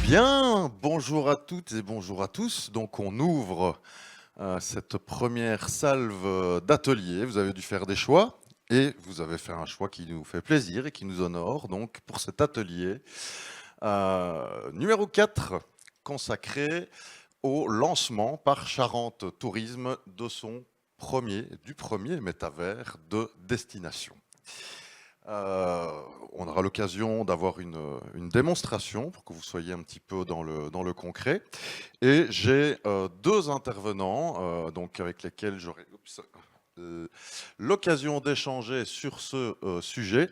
Bien, bonjour à toutes et bonjour à tous. Donc on ouvre cette première salve d'atelier. Vous avez dû faire des choix et vous avez fait un choix qui nous fait plaisir et qui nous honore. Donc pour cet atelier numéro 4 consacré au lancement par Charente Tourisme de du premier métavers de destination. On aura l'occasion d'avoir une démonstration pour que vous soyez un petit peu dans le concret. Et j'ai deux intervenants donc avec lesquels j'aurai l'occasion d'échanger sur ce sujet.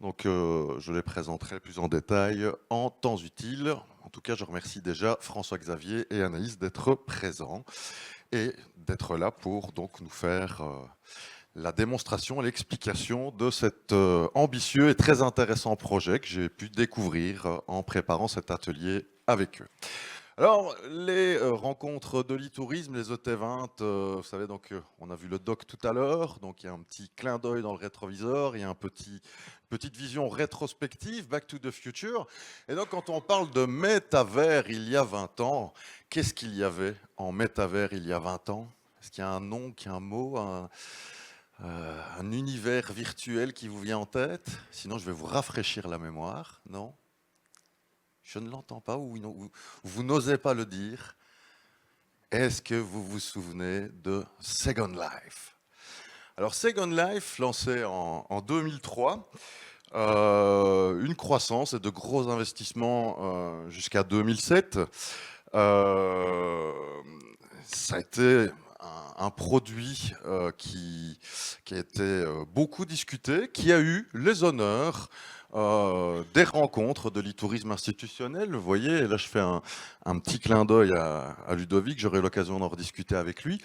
Donc je les présenterai plus en détail en temps utile. En tout cas, je remercie déjà François-Xavier et Anaïs d'être présents et d'être là pour donc nous faire la démonstration et l'explication de cet ambitieux et très intéressant projet que j'ai pu découvrir en préparant cet atelier avec eux. Alors, les rencontres de l'e-tourisme, les ET20, vous savez, donc on a vu le doc tout à l'heure, donc il y a un petit clin d'œil dans le rétroviseur, il y a petite vision rétrospective, Back to the Future. Et donc, quand on parle de métavers il y a 20 ans, qu'est-ce qu'il y avait en métavers il y a 20 ans? Est-ce qu'il y a un nom, qu'il y a un mot, un univers virtuel qui vous vient en tête? Sinon, je vais vous rafraîchir la mémoire. Non? Je ne l'entends pas ou vous n'osez pas le dire. Est-ce que vous vous souvenez de Second Life? Alors, Second Life, lancé en 2003, une croissance et de gros investissements jusqu'à 2007. Ça a été un produit qui a été beaucoup discuté, qui a eu les honneurs des rencontres de l'e-tourisme institutionnel. Vous voyez, là je fais un petit clin d'œil à Ludovic, j'aurai l'occasion d'en rediscuter avec lui,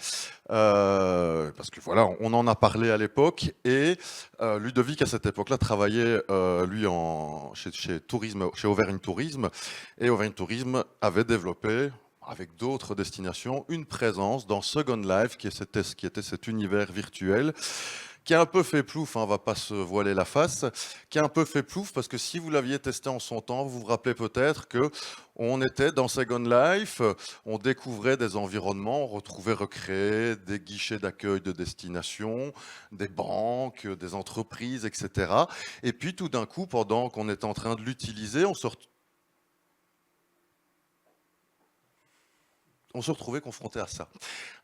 parce que voilà, on en a parlé à l'époque, et Ludovic à cette époque-là travaillait lui chez Auvergne Tourisme, et Auvergne Tourisme avait développé avec d'autres destinations, une présence dans Second Life, qui était cet univers virtuel, qui a un peu fait plouf, hein, on va pas se voiler la face, qui a un peu fait plouf, parce que si vous l'aviez testé en son temps, vous vous rappelez peut-être que on était dans Second Life, on découvrait des environnements, on retrouvait recréés des guichets d'accueil de destination, des banques, des entreprises, etc. Et puis tout d'un coup, pendant qu'on était en train de l'utiliser, on se retrouvait confronté à ça,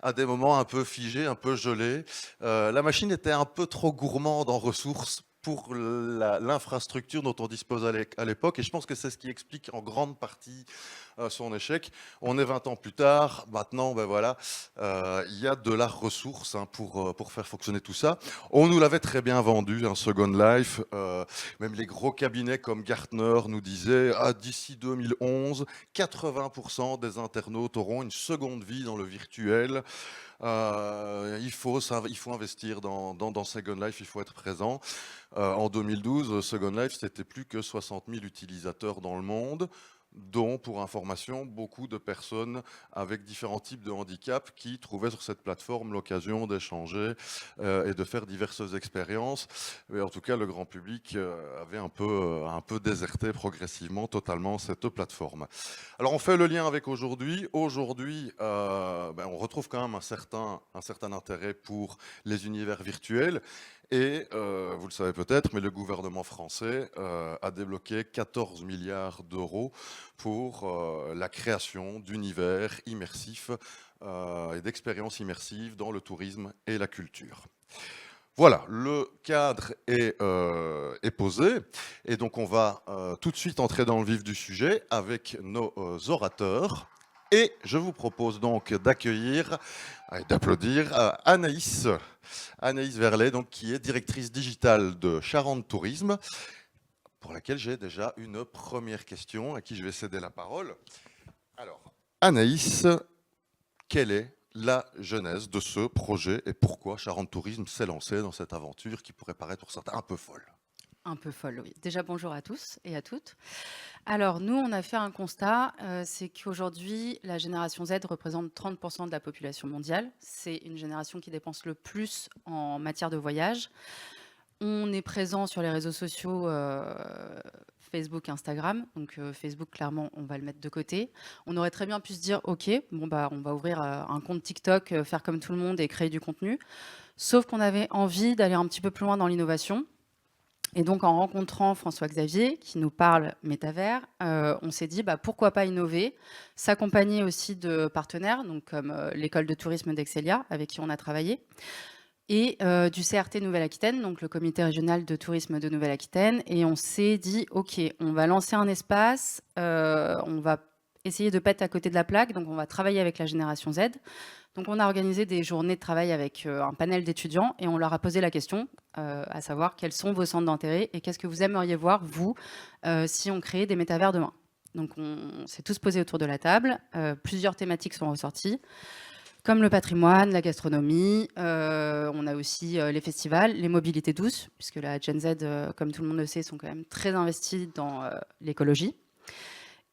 à des moments un peu figés, un peu gelés. La machine était un peu trop gourmande en ressources pour l'infrastructure dont on dispose à l'époque, et je pense que c'est ce qui explique en grande partie son échec. On est 20 ans plus tard, maintenant, ben voilà, il y a de la ressource hein, pour faire fonctionner tout ça. On nous l'avait très bien vendu, un Second Life, même les gros cabinets comme Gartner nous disaient, ah, d'ici 2011, 80% des internautes auront une seconde vie dans le virtuel. Il faut investir dans Second Life, il faut être présent. En 2012, Second Life, c'était plus que 60 000 utilisateurs dans le monde, dont, pour information, beaucoup de personnes avec différents types de handicaps qui trouvaient sur cette plateforme l'occasion d'échanger et de faire diverses expériences. Mais en tout cas, le grand public avait un peu déserté progressivement totalement cette plateforme. Alors on fait le lien avec aujourd'hui. Aujourd'hui, on retrouve quand même un certain intérêt pour les univers virtuels. Et vous le savez peut-être, mais le gouvernement français a débloqué 14 milliards d'euros pour la création d'univers immersifs et d'expériences immersives dans le tourisme et la culture. Voilà, le cadre est posé et donc on va tout de suite entrer dans le vif du sujet avec nos orateurs. Et je vous propose donc d'accueillir et d'applaudir Anaïs Verlet, donc, qui est directrice digitale de Charente Tourisme, pour laquelle j'ai déjà une première question à qui je vais céder la parole. Alors, Anaïs, quelle est la genèse de ce projet et pourquoi Charente Tourisme s'est lancé dans cette aventure qui pourrait paraître pour certains un peu folle? Un peu folle, oui. Déjà, bonjour à tous et à toutes. Alors, nous, on a fait un constat, c'est qu'aujourd'hui, la génération Z représente 30% de la population mondiale. C'est une génération qui dépense le plus en matière de voyage. On est présent sur les réseaux sociaux Facebook, Instagram. Donc Facebook, clairement, on va le mettre de côté. On aurait très bien pu se dire, OK, bon, bah, on va ouvrir un compte TikTok, faire comme tout le monde et créer du contenu. Sauf qu'on avait envie d'aller un petit peu plus loin dans l'innovation. Et donc, en rencontrant François-Xavier, qui nous parle métavers, on s'est dit, bah, pourquoi pas innover, s'accompagner aussi de partenaires, donc comme l'école de tourisme d'Excelia, avec qui on a travaillé, et du CRT Nouvelle-Aquitaine, donc le comité régional de tourisme de Nouvelle-Aquitaine. Et on s'est dit, OK, on va lancer un espace, on va essayer de pas être à côté de la plaque, donc on va travailler avec la génération Z. Donc on a organisé des journées de travail avec un panel d'étudiants et on leur a posé la question, à savoir quels sont vos centres d'intérêt et qu'est-ce que vous aimeriez voir, vous, si on créait des métavers demain. Donc on s'est tous posés autour de la table, plusieurs thématiques sont ressorties, comme le patrimoine, la gastronomie, on a aussi les festivals, les mobilités douces, puisque la Gen Z, comme tout le monde le sait, sont quand même très investis dans l'écologie.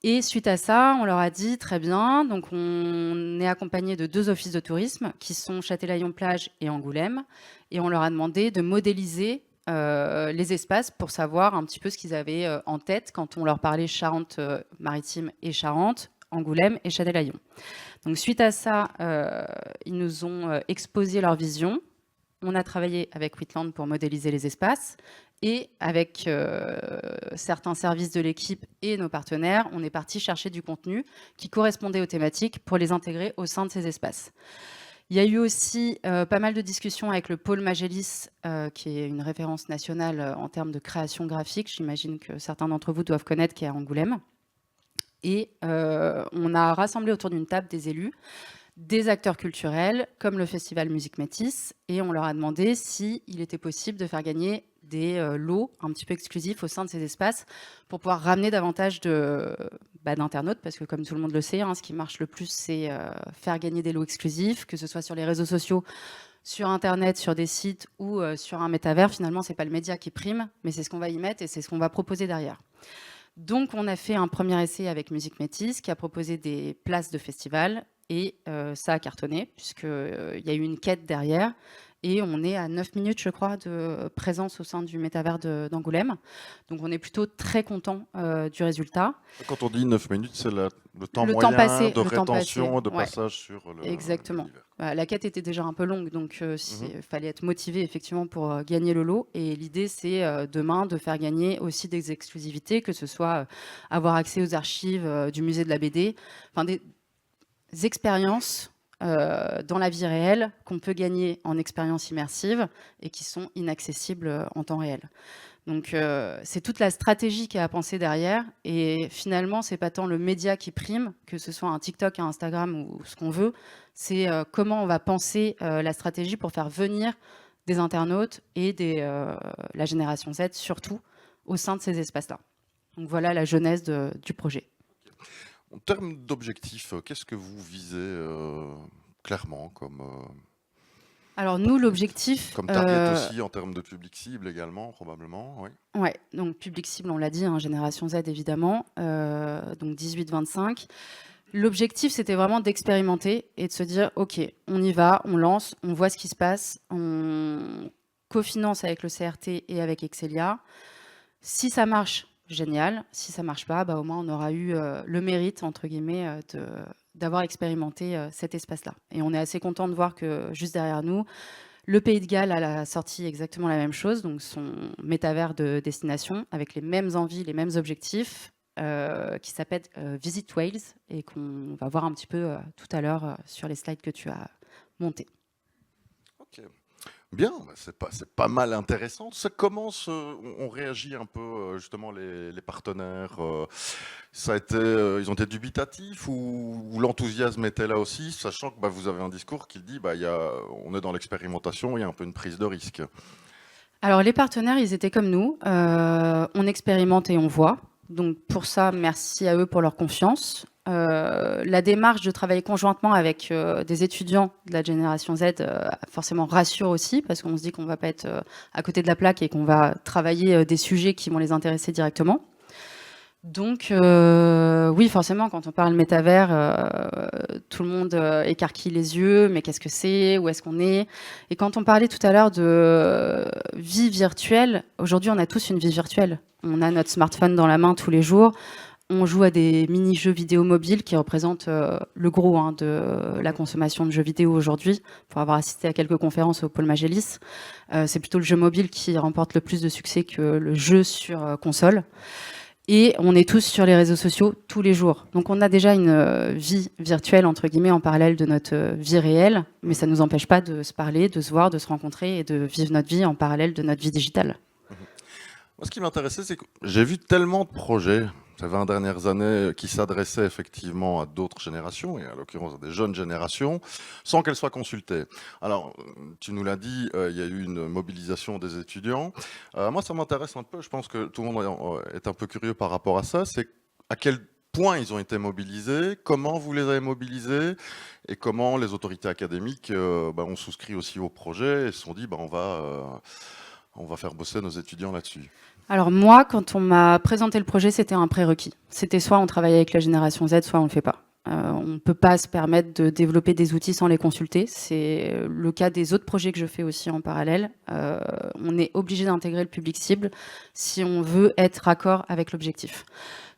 Et suite à ça, on leur a dit très bien, donc on est accompagné de 2 offices de tourisme qui sont Châtelaillon-Plage et Angoulême, et on leur a demandé de modéliser les espaces pour savoir un petit peu ce qu'ils avaient en tête quand on leur parlait Charente-Maritime et Charente, Angoulême et Châtelaillon. Donc suite à ça, ils nous ont exposé leur vision. On a travaillé avec Whitland pour modéliser les espaces et avec certains services de l'équipe et nos partenaires, on est parti chercher du contenu qui correspondait aux thématiques pour les intégrer au sein de ces espaces. Il y a eu aussi pas mal de discussions avec le pôle Magélis, qui est une référence nationale en termes de création graphique. J'imagine que certains d'entre vous doivent connaître, qui est à Angoulême. Et on a rassemblé autour d'une table des élus, des acteurs culturels, comme le festival Musique Métis, et on leur a demandé s'il était possible de faire gagner des lots un petit peu exclusifs au sein de ces espaces pour pouvoir ramener davantage d'internautes, parce que comme tout le monde le sait, ce qui marche le plus, c'est faire gagner des lots exclusifs, que ce soit sur les réseaux sociaux, sur Internet, sur des sites ou sur un métavers. Finalement, c'est pas le média qui prime, mais c'est ce qu'on va y mettre et c'est ce qu'on va proposer derrière. Donc, on a fait un premier essai avec Musique Métis qui a proposé des places de festival et ça a cartonné puisqu'il y a eu une quête derrière et on est à 9 minutes, je crois, de présence au sein du métavers d'Angoulême. Donc, on est plutôt très content du résultat. Quand on dit 9 minutes, c'est le temps moyen de rétention, de passage sur le... Exactement. La quête était déjà un peu longue, donc il fallait être motivé effectivement pour gagner le lot. Et l'idée, c'est demain de faire gagner aussi des exclusivités, que ce soit avoir accès aux archives du musée de la BD, enfin des expériences dans la vie réelle qu'on peut gagner en expérience immersive et qui sont inaccessibles en temps réel. Donc c'est toute la stratégie qui est à penser derrière et finalement c'est pas tant le média qui prime, que ce soit un TikTok, un Instagram ou ce qu'on veut, c'est comment on va penser la stratégie pour faire venir des internautes et la génération Z surtout au sein de ces espaces-là. Donc voilà la genèse du projet. En termes d'objectifs, qu'est-ce que vous visez clairement comme... Alors nous, l'objectif... Comme target aussi en termes de public cible également, probablement, oui. Ouais, donc public cible, on l'a dit, génération Z évidemment, donc 18-25. L'objectif, c'était vraiment d'expérimenter et de se dire, OK, on y va, on lance, on voit ce qui se passe, on cofinance avec le CRT et avec Excelia. Si ça marche, génial. Si ça marche pas, au moins on aura eu le mérite, entre guillemets, d'avoir expérimenté cet espace-là. Et on est assez content de voir que juste derrière nous, le Pays de Galles a sorti exactement la même chose, donc son métavers de destination, avec les mêmes envies, les mêmes objectifs, qui s'appelle Visit Wales, et qu'on va voir un petit peu tout à l'heure sur les slides que tu as montés. Ok. Bien, c'est pas mal intéressant. Ça commence, on réagit un peu justement les partenaires. Ça a été, ils ont été dubitatifs ou l'enthousiasme était là aussi, sachant que vous avez un discours qui dit on est dans l'expérimentation, il y a un peu une prise de risque. Alors les partenaires, ils étaient comme nous, on expérimente et on voit. Donc pour ça, merci à eux pour leur confiance. La démarche de travailler conjointement avec des étudiants de la génération Z forcément rassure aussi, parce qu'on se dit qu'on ne va pas être à côté de la plaque et qu'on va travailler des sujets qui vont les intéresser directement. Donc, oui, forcément, quand on parle métavers, tout le monde écarquille les yeux. Mais qu'est-ce que c'est? Où est-ce qu'on est? Et quand on parlait tout à l'heure de vie virtuelle, aujourd'hui, on a tous une vie virtuelle. On a notre smartphone dans la main tous les jours. On joue à des mini-jeux vidéo mobiles qui représentent le gros de la consommation de jeux vidéo aujourd'hui. Pour avoir assisté à quelques conférences au Pôle Magélis, c'est plutôt le jeu mobile qui remporte le plus de succès que le jeu sur console. Et on est tous sur les réseaux sociaux tous les jours. Donc on a déjà une vie virtuelle, entre guillemets, en parallèle de notre vie réelle, mais ça ne nous empêche pas de se parler, de se voir, de se rencontrer et de vivre notre vie en parallèle de notre vie digitale. Moi, ce qui m'intéressait, c'est que j'ai vu tellement de projets ces 20 dernières années qui s'adressaient effectivement à d'autres générations, et à l'occurrence à des jeunes générations, sans qu'elles soient consultées. Alors, tu nous l'as dit, il y a eu une mobilisation des étudiants. Moi, ça m'intéresse un peu, je pense que tout le monde est un peu curieux par rapport à ça, c'est à quel point ils ont été mobilisés, comment vous les avez mobilisés, et comment les autorités académiques ont souscrit aussi au projet et se sont dit on va faire bosser nos étudiants là-dessus. Alors moi, quand on m'a présenté le projet, c'était un prérequis. C'était soit on travaille avec la génération Z, soit on ne le fait pas. On ne peut pas se permettre de développer des outils sans les consulter. C'est le cas des autres projets que je fais aussi en parallèle. On est obligé d'intégrer le public cible si on veut être raccord avec l'objectif.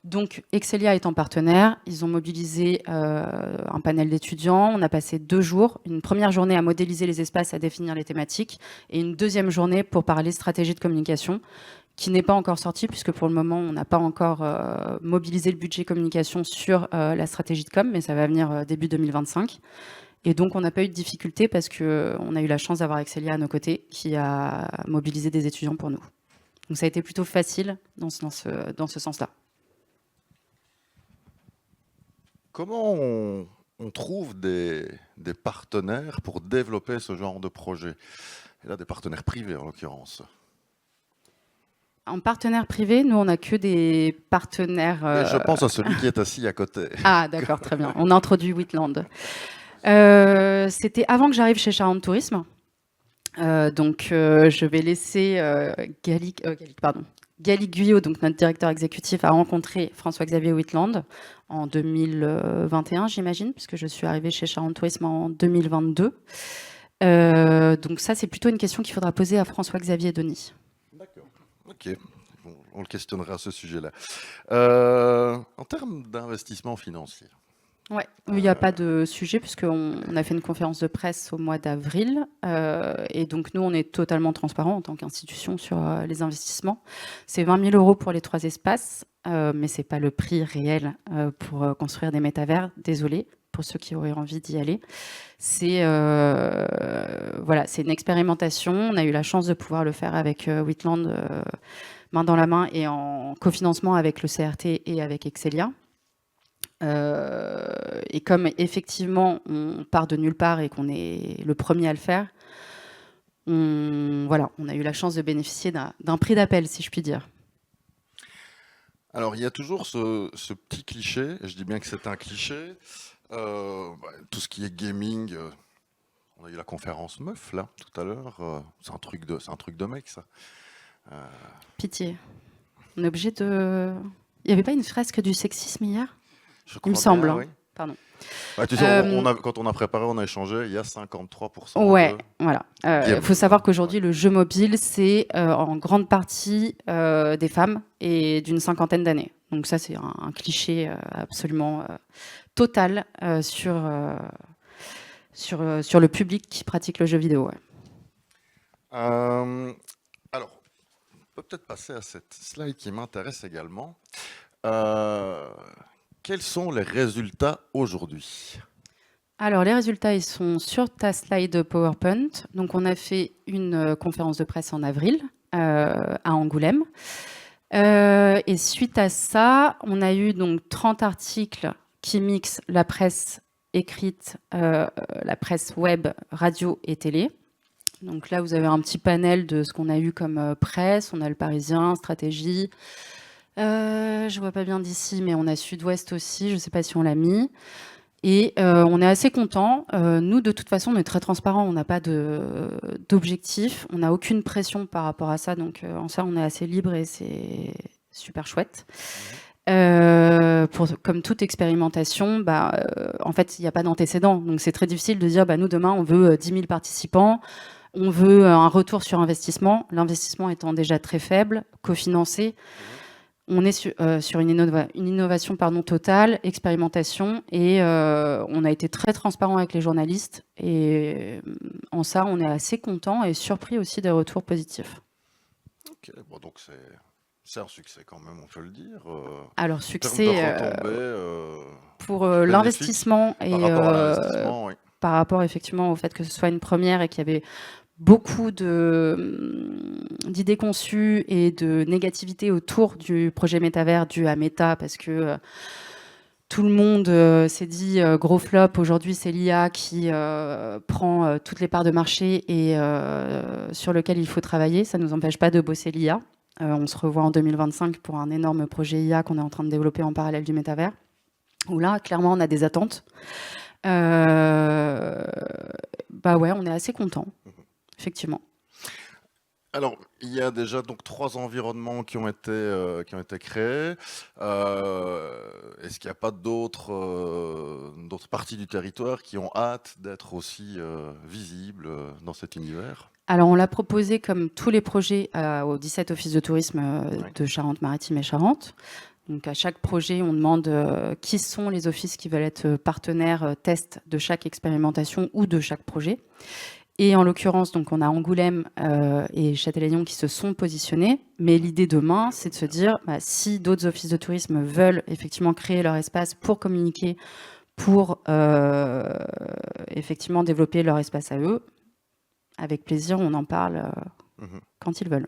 Donc Excelia étant partenaire, ils ont mobilisé un panel d'étudiants. On a passé 2 jours, une première journée à modéliser les espaces, à définir les thématiques, et une deuxième journée pour parler stratégie de communication, qui n'est pas encore sortie, puisque pour le moment, on n'a pas encore mobilisé le budget communication sur la stratégie de com, mais ça va venir début 2025. Et donc, on n'a pas eu de difficulté parce qu'on a eu la chance d'avoir Excelia à nos côtés, qui a mobilisé des étudiants pour nous. Donc, ça a été plutôt facile dans ce sens-là. Comment on trouve des partenaires pour développer ce genre de projet? Et là, des partenaires privés, en l'occurrence. En partenaire privé, nous, on n'a que des partenaires... Et je pense à celui qui est assis à côté. Ah, d'accord, très bien. On a introduit Whitland. C'était avant que j'arrive chez Charente Tourisme. Donc, je vais laisser Gallic Guyot, donc notre directeur exécutif, a rencontré François-Xavier Whitland en 2021, j'imagine, puisque je suis arrivée chez Charente Tourisme en 2022. Donc ça, c'est plutôt une question qu'il faudra poser à François-Xavier Denis. D'accord. Ok. On le questionnera à ce sujet-là. En termes d'investissement financier. Ouais, il n'y a pas de sujet puisqu'on a fait une conférence de presse au mois d'avril et donc nous on est totalement transparent en tant qu'institution sur les investissements. C'est 20 000 € pour les 3 espaces, mais c'est pas le prix réel pour construire des métavers. Désolé pour ceux qui auraient envie d'y aller. C'est voilà, c'est une expérimentation. On a eu la chance de pouvoir le faire avec Whitland main dans la main et en cofinancement avec le CRT et avec Excelia. Et comme effectivement on part de nulle part et qu'on est le premier à le faire, on a eu la chance de bénéficier d'un prix d'appel, si je puis dire. Alors il y a toujours ce petit cliché, et je dis bien que c'est un cliché, tout ce qui est gaming, on a eu la conférence meuf là tout à l'heure, c'est un truc de mec ça. Pitié. On est obligé de... Il n'y avait pas une fresque du sexisme hier? Il me bien, semble. Oui. Pardon. Ouais, tu sais, quand on a préparé, on a échangé, il y a 53%. Ouais, voilà. Il faut savoir qu'aujourd'hui, le jeu mobile, c'est en grande partie des femmes et d'une 50aine d'années. Donc ça, c'est un cliché absolument total sur le public qui pratique le jeu vidéo. Ouais. Alors, on peut peut-être passer à cette slide qui m'intéresse également. Quels sont les résultats aujourd'hui? Alors, les résultats, ils sont sur ta slide PowerPoint. Donc, on a fait une conférence de presse en avril à Angoulême. Et suite à ça, on a eu donc 30 articles qui mixent la presse écrite, la presse web, radio et télé. Donc là, vous avez un petit panel de ce qu'on a eu comme presse. On a le Parisien, Stratégie. Je vois pas bien d'ici, mais on a Sud-Ouest aussi. Je ne sais pas si on l'a mis. Et on est assez contents. Nous, de toute façon, on est très transparents. On n'a pas d'objectif. On n'a aucune pression par rapport à ça. Donc, en ça, on est assez libre et c'est super chouette. Comme toute expérimentation, en fait, il n'y a pas d'antécédent. Donc, c'est très difficile de dire, nous, demain, on veut 10 000 participants, on veut un retour sur investissement. L'investissement étant déjà très faible, cofinancé, on est sur une innovation totale, expérimentation, et on a été très transparent avec les journalistes. Et en ça, on est assez content et surpris aussi des retours positifs. Ok, bon, donc c'est un succès quand même, on peut le dire. Alors, En termes de succès retombées pour bénéfiques l'investissement par et rapport à l'investissement, oui. par rapport effectivement au fait que ce soit une première et qu'il y avait beaucoup d'idées conçues et de négativité autour du projet métavers dû à Meta, parce que tout le monde s'est dit gros flop, aujourd'hui c'est l'IA qui prend toutes les parts de marché et sur lequel il faut travailler. Ça ne nous empêche pas de bosser l'IA. On se revoit en 2025 pour un énorme projet IA qu'on est en train de développer en parallèle du métavers, où là, clairement, on a des attentes. Ouais, on est assez content, effectivement. Alors, il y a déjà donc 3 environnements qui ont été créés. Est-ce qu'il n'y a pas d'autres parties du territoire qui ont hâte d'être aussi visibles dans cet univers? Alors, on l'a proposé comme tous les projets aux 17 offices de tourisme de Charente-Maritime et Charente. Donc, à chaque projet, on demande qui sont les offices qui veulent être partenaires test de chaque expérimentation ou de chaque projet. Et en l'occurrence, donc, on a Angoulême et Châtellerault qui se sont positionnés. Mais l'idée demain, c'est de se dire, si d'autres offices de tourisme veulent effectivement créer leur espace pour communiquer, pour effectivement développer leur espace à eux, avec plaisir, on en parle quand ils veulent.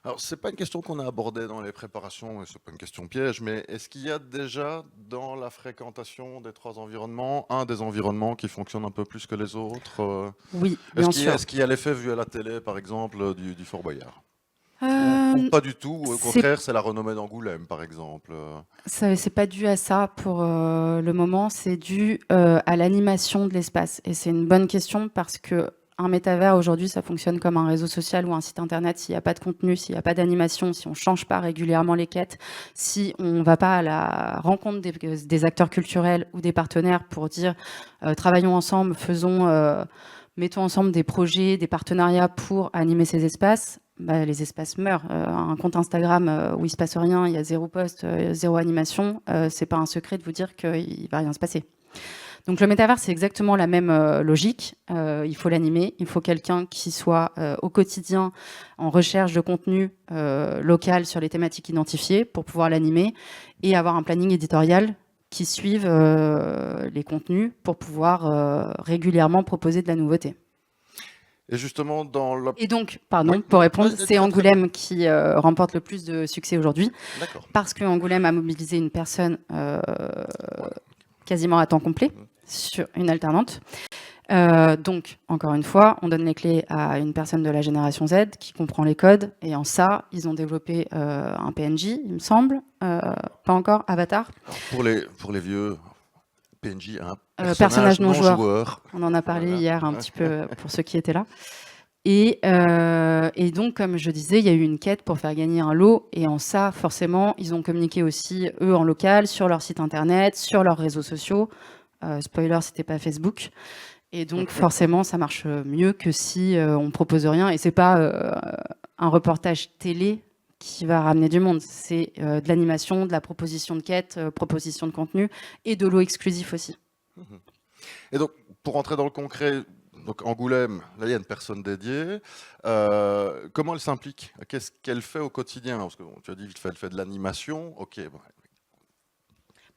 Alors, c'est pas une question qu'on a abordée dans les préparations, et c'est pas une question piège, mais est-ce qu'il y a déjà dans la fréquentation des 3 environnements, un des environnements qui fonctionne un peu plus que les autres? Oui, bien sûr. Est-ce qu'il y a l'effet vu à la télé, par exemple, du Fort Boyard? Ou pas du tout, au contraire, c'est la renommée d'Angoulême, par exemple. C'est pas dû à ça pour le moment, c'est dû à l'animation de l'espace. Et c'est une bonne question parce que un métavers aujourd'hui, ça fonctionne comme un réseau social ou un site internet. S'il n'y a pas de contenu, s'il n'y a pas d'animation, si on change pas régulièrement les quêtes, si on va pas à la rencontre des acteurs culturels ou des partenaires pour dire travaillons ensemble, mettons ensemble des projets, des partenariats pour animer ces espaces, les espaces meurent. Un compte Instagram où il se passe rien, il y a 0 post, 0 animation, c'est pas un secret de vous dire qu'il va rien se passer. Donc le métavers, c'est exactement la même logique. Il faut l'animer, il faut quelqu'un qui soit au quotidien en recherche de contenu local sur les thématiques identifiées pour pouvoir l'animer et avoir un planning éditorial qui suive les contenus pour pouvoir régulièrement proposer de la nouveauté. Et justement, Et donc, pour répondre, c'est Angoulême qui remporte le plus de succès aujourd'hui. Parce que Angoulême a mobilisé une personne quasiment à temps complet sur une alternante. Donc, encore une fois, on donne les clés à une personne de la génération Z qui comprend les codes. Et en ça, ils ont développé un PNJ, il me semble. Pas encore, Avatar. Alors pour les vieux, PNJ, un personnage non joueur. On en a parlé hier un petit peu pour ceux qui étaient là. Et donc, comme je disais, il y a eu une quête pour faire gagner un lot. Et en ça, forcément, ils ont communiqué aussi, eux, en local, sur leur site internet, sur leurs réseaux sociaux. Spoiler, c'était pas Facebook. Et donc, forcément, ça marche mieux que si on propose rien. Et c'est pas un reportage télé qui va ramener du monde. C'est de l'animation, de la proposition de quête, proposition de contenu et de lot exclusif aussi. Et donc, pour rentrer dans le concret, donc Angoulême, là, il y a une personne dédiée. Comment elle s'implique? Qu'est-ce qu'elle fait au quotidien? Parce que tu as dit qu'elle fait de l'animation. Ok. Bon.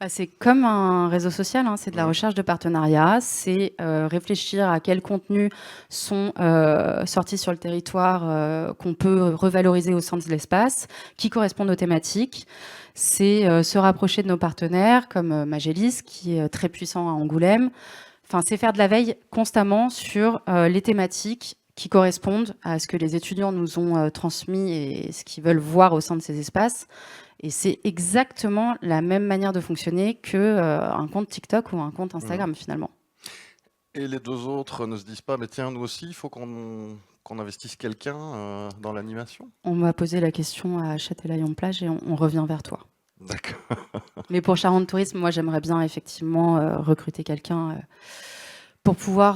C'est comme un réseau social, c'est de la recherche de partenariats, c'est réfléchir à quels contenus sont sortis sur le territoire qu'on peut revaloriser au sein de l'espace, qui correspondent aux thématiques. C'est se rapprocher de nos partenaires comme Magélis, qui est très puissant à Angoulême. Enfin, c'est faire de la veille constamment sur les thématiques qui correspondent à ce que les étudiants nous ont transmis et ce qu'ils veulent voir au sein de ces espaces. Et c'est exactement la même manière de fonctionner qu'un compte TikTok ou un compte Instagram, finalement. Et les 2 autres ne se disent pas, mais tiens, nous aussi, il faut qu'on investisse quelqu'un dans l'animation? On m'a posé la question à Châtellerault-Plage et on revient vers toi. D'accord. Mais pour Charente Tourisme, moi, j'aimerais bien effectivement recruter quelqu'un pour pouvoir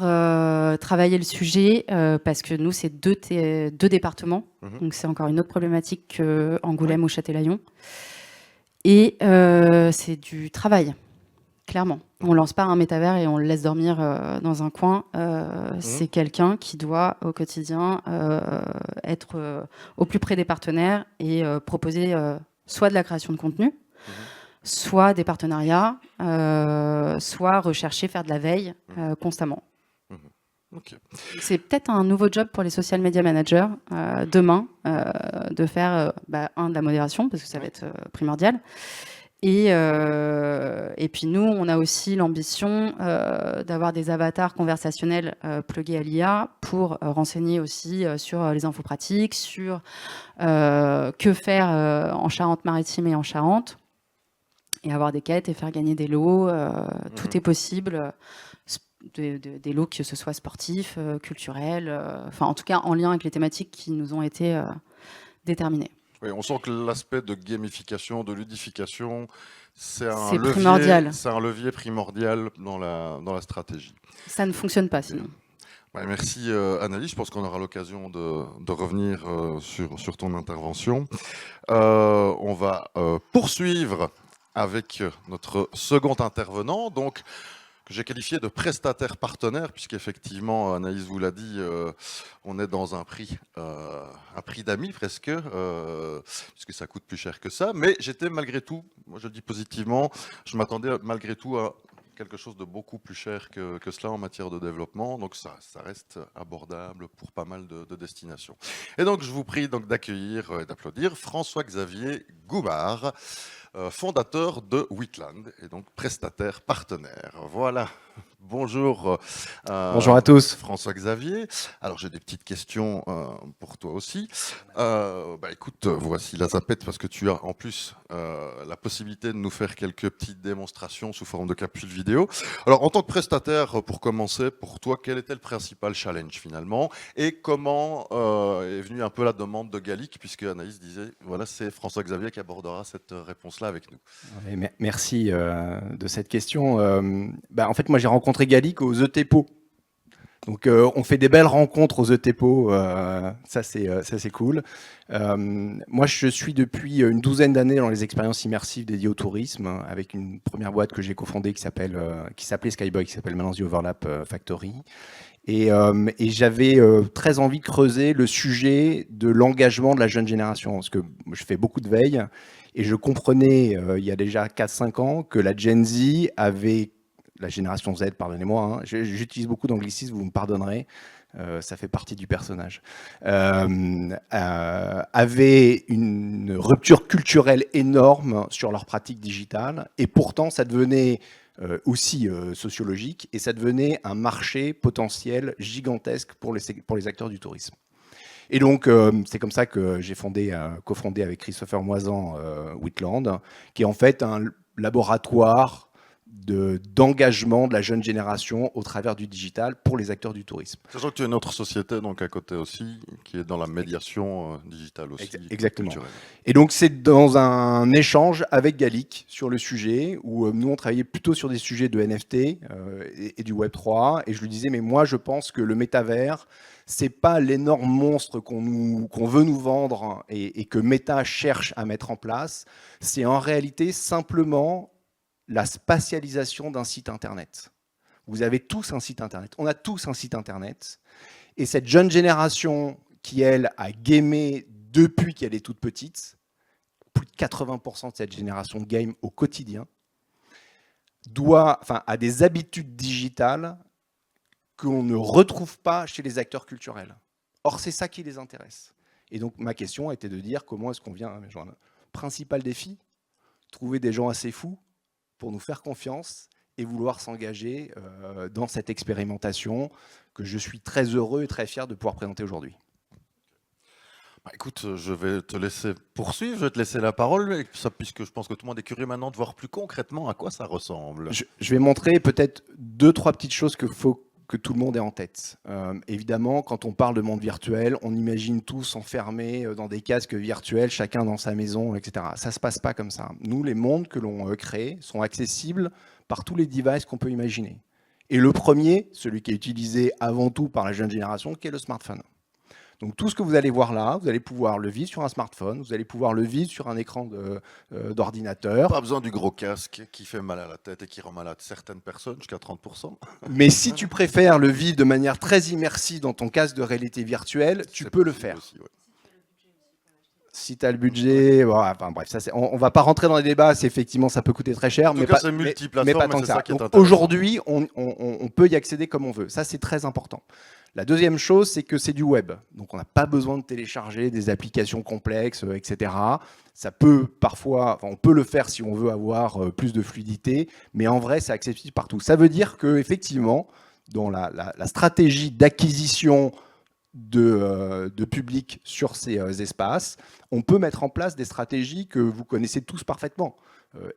travailler le sujet, parce que nous, c'est deux départements. Mhm. Donc, c'est encore une autre problématique qu'Angoulême ou Châtelaillon. Et c'est du travail, clairement. On lance pas un métavers et on le laisse dormir dans un coin. C'est quelqu'un qui doit, au quotidien, être au plus près des partenaires et proposer soit de la création de contenu, soit des partenariats, soit rechercher, faire de la veille constamment. Ok. C'est peut-être un nouveau job pour les social media managers demain, de faire de la modération, parce que ça va être primordial. Et puis nous, on a aussi l'ambition d'avoir des avatars conversationnels plugués à l'IA pour renseigner aussi sur les infos pratiques, sur que faire en Charente-Maritime et en Charente, et avoir des quêtes et faire gagner des lots. Tout est possible. Des lots, que ce soit sportifs, culturels, enfin en tout cas en lien avec les thématiques qui nous ont été déterminées. Oui, on sent que l'aspect de gamification, de ludification, c'est primordial. C'est un levier primordial dans la stratégie. Ça ne fonctionne pas sinon. Ouais, merci Annalise, je pense qu'on aura l'occasion de revenir sur ton intervention. On va poursuivre avec notre second intervenant, donc que j'ai qualifié de prestataire partenaire, puisqu'effectivement, Anaïs vous l'a dit, on est dans un prix d'amis presque, puisque ça coûte plus cher que ça. Mais j'étais malgré tout, moi je le dis positivement, je m'attendais malgré tout à quelque chose de beaucoup plus cher que cela en matière de développement. Donc ça reste abordable pour pas mal de destinations. Et donc je vous prie donc d'accueillir et d'applaudir François-Xavier Goubard, fondateur de Wheatland et donc prestataire partenaire. Voilà. Bonjour. Bonjour à tous. François-Xavier. Alors j'ai des petites questions pour toi aussi. Écoute, voici la zapette parce que tu as en plus la possibilité de nous faire quelques petites démonstrations sous forme de capsules vidéo. Alors en tant que prestataire, pour commencer, pour toi, quel était le principal challenge finalement et comment est venue un peu la demande de Gallic, puisque Anaïs disait, voilà, c'est François-Xavier qui abordera cette réponse-là avec nous. Merci de cette question. En fait, moi j'ai rencontré Gallic aux ETPO. Donc on fait des belles rencontres aux ETPO, ça c'est cool. Moi je suis depuis une douzaine d'années dans les expériences immersives dédiées au tourisme, avec une première boîte que j'ai cofondée qui s'appelait Skyboy, qui s'appelle maintenant The Overlap Factory. Et j'avais très envie de creuser le sujet de l'engagement de la jeune génération, parce que je fais beaucoup de veille, et je comprenais il y a déjà 4-5 ans que la Gen Z avait, la génération Z, pardonnez-moi, hein, j'utilise beaucoup d'anglicisme, vous me pardonnerez, ça fait partie du personnage, avait une rupture culturelle énorme sur leurs pratiques digitales, et pourtant ça devenait aussi sociologique, et ça devenait un marché potentiel gigantesque pour les acteurs du tourisme. Et donc, c'est comme ça que j'ai cofondé avec Christopher Moisan Wheatland, qui est en fait un laboratoire d'engagement de la jeune génération au travers du digital pour les acteurs du tourisme. Sachant que tu as une autre société donc à côté aussi, qui est dans la médiation digitale aussi. Exactement. Culturelle. Et donc c'est dans un échange avec Gallic sur le sujet, où nous on travaillait plutôt sur des sujets de NFT et du Web3, et je lui disais, mais moi je pense que le métavers, c'est pas l'énorme monstre qu'on veut nous vendre et que Meta cherche à mettre en place, c'est en réalité simplement la spatialisation d'un site internet. Vous avez tous un site internet, on a tous un site internet, et cette jeune génération qui, elle, a gamé depuis qu'elle est toute petite, plus de 80% de cette génération game au quotidien, a des habitudes digitales qu'on ne retrouve pas chez les acteurs culturels. Or, c'est ça qui les intéresse. Et donc, ma question était de dire comment est-ce qu'on vient à joindre. Principal défi, trouver des gens assez fous pour nous faire confiance et vouloir s'engager dans cette expérimentation que je suis très heureux et très fier de pouvoir présenter aujourd'hui. Écoute, je vais te laisser poursuivre, je vais te laisser la parole, puisque je pense que tout le monde est curieux maintenant de voir plus concrètement à quoi ça ressemble. Je vais montrer peut-être 2-3 petites choses qu'il faut que tout le monde ait en tête. Évidemment, quand on parle de monde virtuel, on imagine tous enfermés dans des casques virtuels, chacun dans sa maison, etc. Ça ne se passe pas comme ça. Nous, les mondes que l'on crée sont accessibles par tous les devices qu'on peut imaginer. Et le premier, celui qui est utilisé avant tout par la jeune génération, qui est le smartphone. Donc tout ce que vous allez voir là, vous allez pouvoir le vivre sur un smartphone, vous allez pouvoir le vivre sur un écran d'ordinateur. Pas besoin du gros casque qui fait mal à la tête et qui rend malade certaines personnes, jusqu'à 30%. Mais si tu préfères le vivre de manière très immersive dans ton casque de réalité virtuelle, tu peux le faire. Aussi, ouais. Si tu as le budget, voilà, enfin bref, ça, on ne va pas rentrer dans les débats, effectivement ça peut coûter très cher, En tout mais cas, pas, c'est mais multiplateforme, pas mais tant c'est que ça. ça qui est Donc, intéressant. aujourd'hui, on peut y accéder comme on veut. Ça, c'est très important. La deuxième chose, c'est que c'est du web. Donc, on n'a pas besoin de télécharger des applications complexes, etc. Ça peut parfois, enfin, on peut le faire si on veut avoir plus de fluidité, mais en vrai, c'est accessible partout. Ça veut dire qu'effectivement, dans la stratégie d'acquisition de public sur ces espaces, on peut mettre en place des stratégies que vous connaissez tous parfaitement.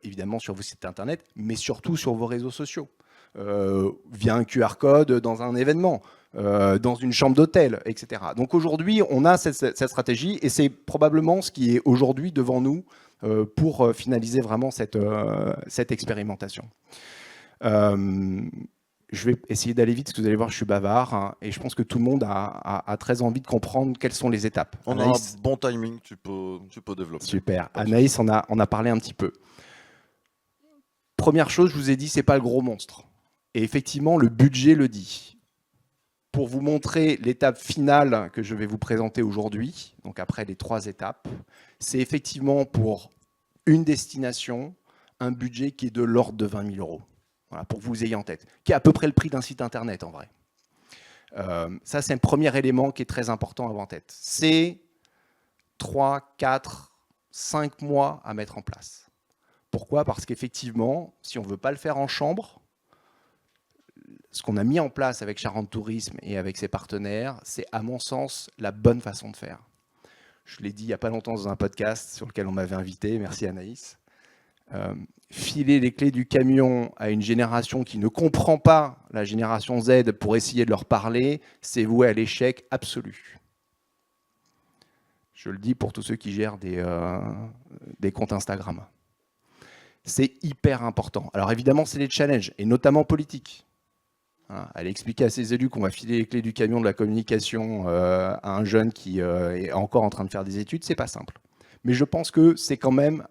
Évidemment sur vos sites internet, mais surtout sur vos réseaux sociaux. Via un QR code dans un événement, dans une chambre d'hôtel, etc. Donc aujourd'hui, on a cette stratégie et c'est probablement ce qui est aujourd'hui devant nous pour finaliser vraiment cette expérimentation. Je vais essayer d'aller vite parce que vous allez voir, je suis bavard hein, et je pense que tout le monde a très envie de comprendre quelles sont les étapes. On Anaïs, a un bon timing, tu peux développer. super. Anaïs, on a parlé un petit peu. Première chose, je vous ai dit, c'est pas le gros monstre. Et effectivement, le budget le dit. Pour vous montrer l'étape finale que je vais vous présenter aujourd'hui, donc après les 3 étapes, c'est effectivement pour une destination, un budget qui est de l'ordre de 20 000 euros. Voilà, pour que vous ayez en tête, qui est à peu près le prix d'un site internet en vrai. Ça, c'est un premier élément qui est très important à avoir en tête. C'est 3, 4, 5 mois à mettre en place. Pourquoi ? Parce qu'effectivement, si on ne veut pas le faire en chambre, ce qu'on a mis en place avec Charente Tourisme et avec ses partenaires, c'est à mon sens la bonne façon de faire. Je l'ai dit il n'y a pas longtemps dans un podcast sur lequel on m'avait invité, merci Anaïs. Filer les clés du camion à une génération qui ne comprend pas la génération Z pour essayer de leur parler, c'est voué à l'échec absolu. Je le dis pour tous ceux qui gèrent des comptes Instagram. C'est hyper important. Alors évidemment, c'est des challenges, et notamment politiques. Aller expliquer à ses élus qu'on va filer les clés du camion de la communication à un jeune qui est encore en train de faire des études, c'est pas simple. Mais je pense que c'est quand même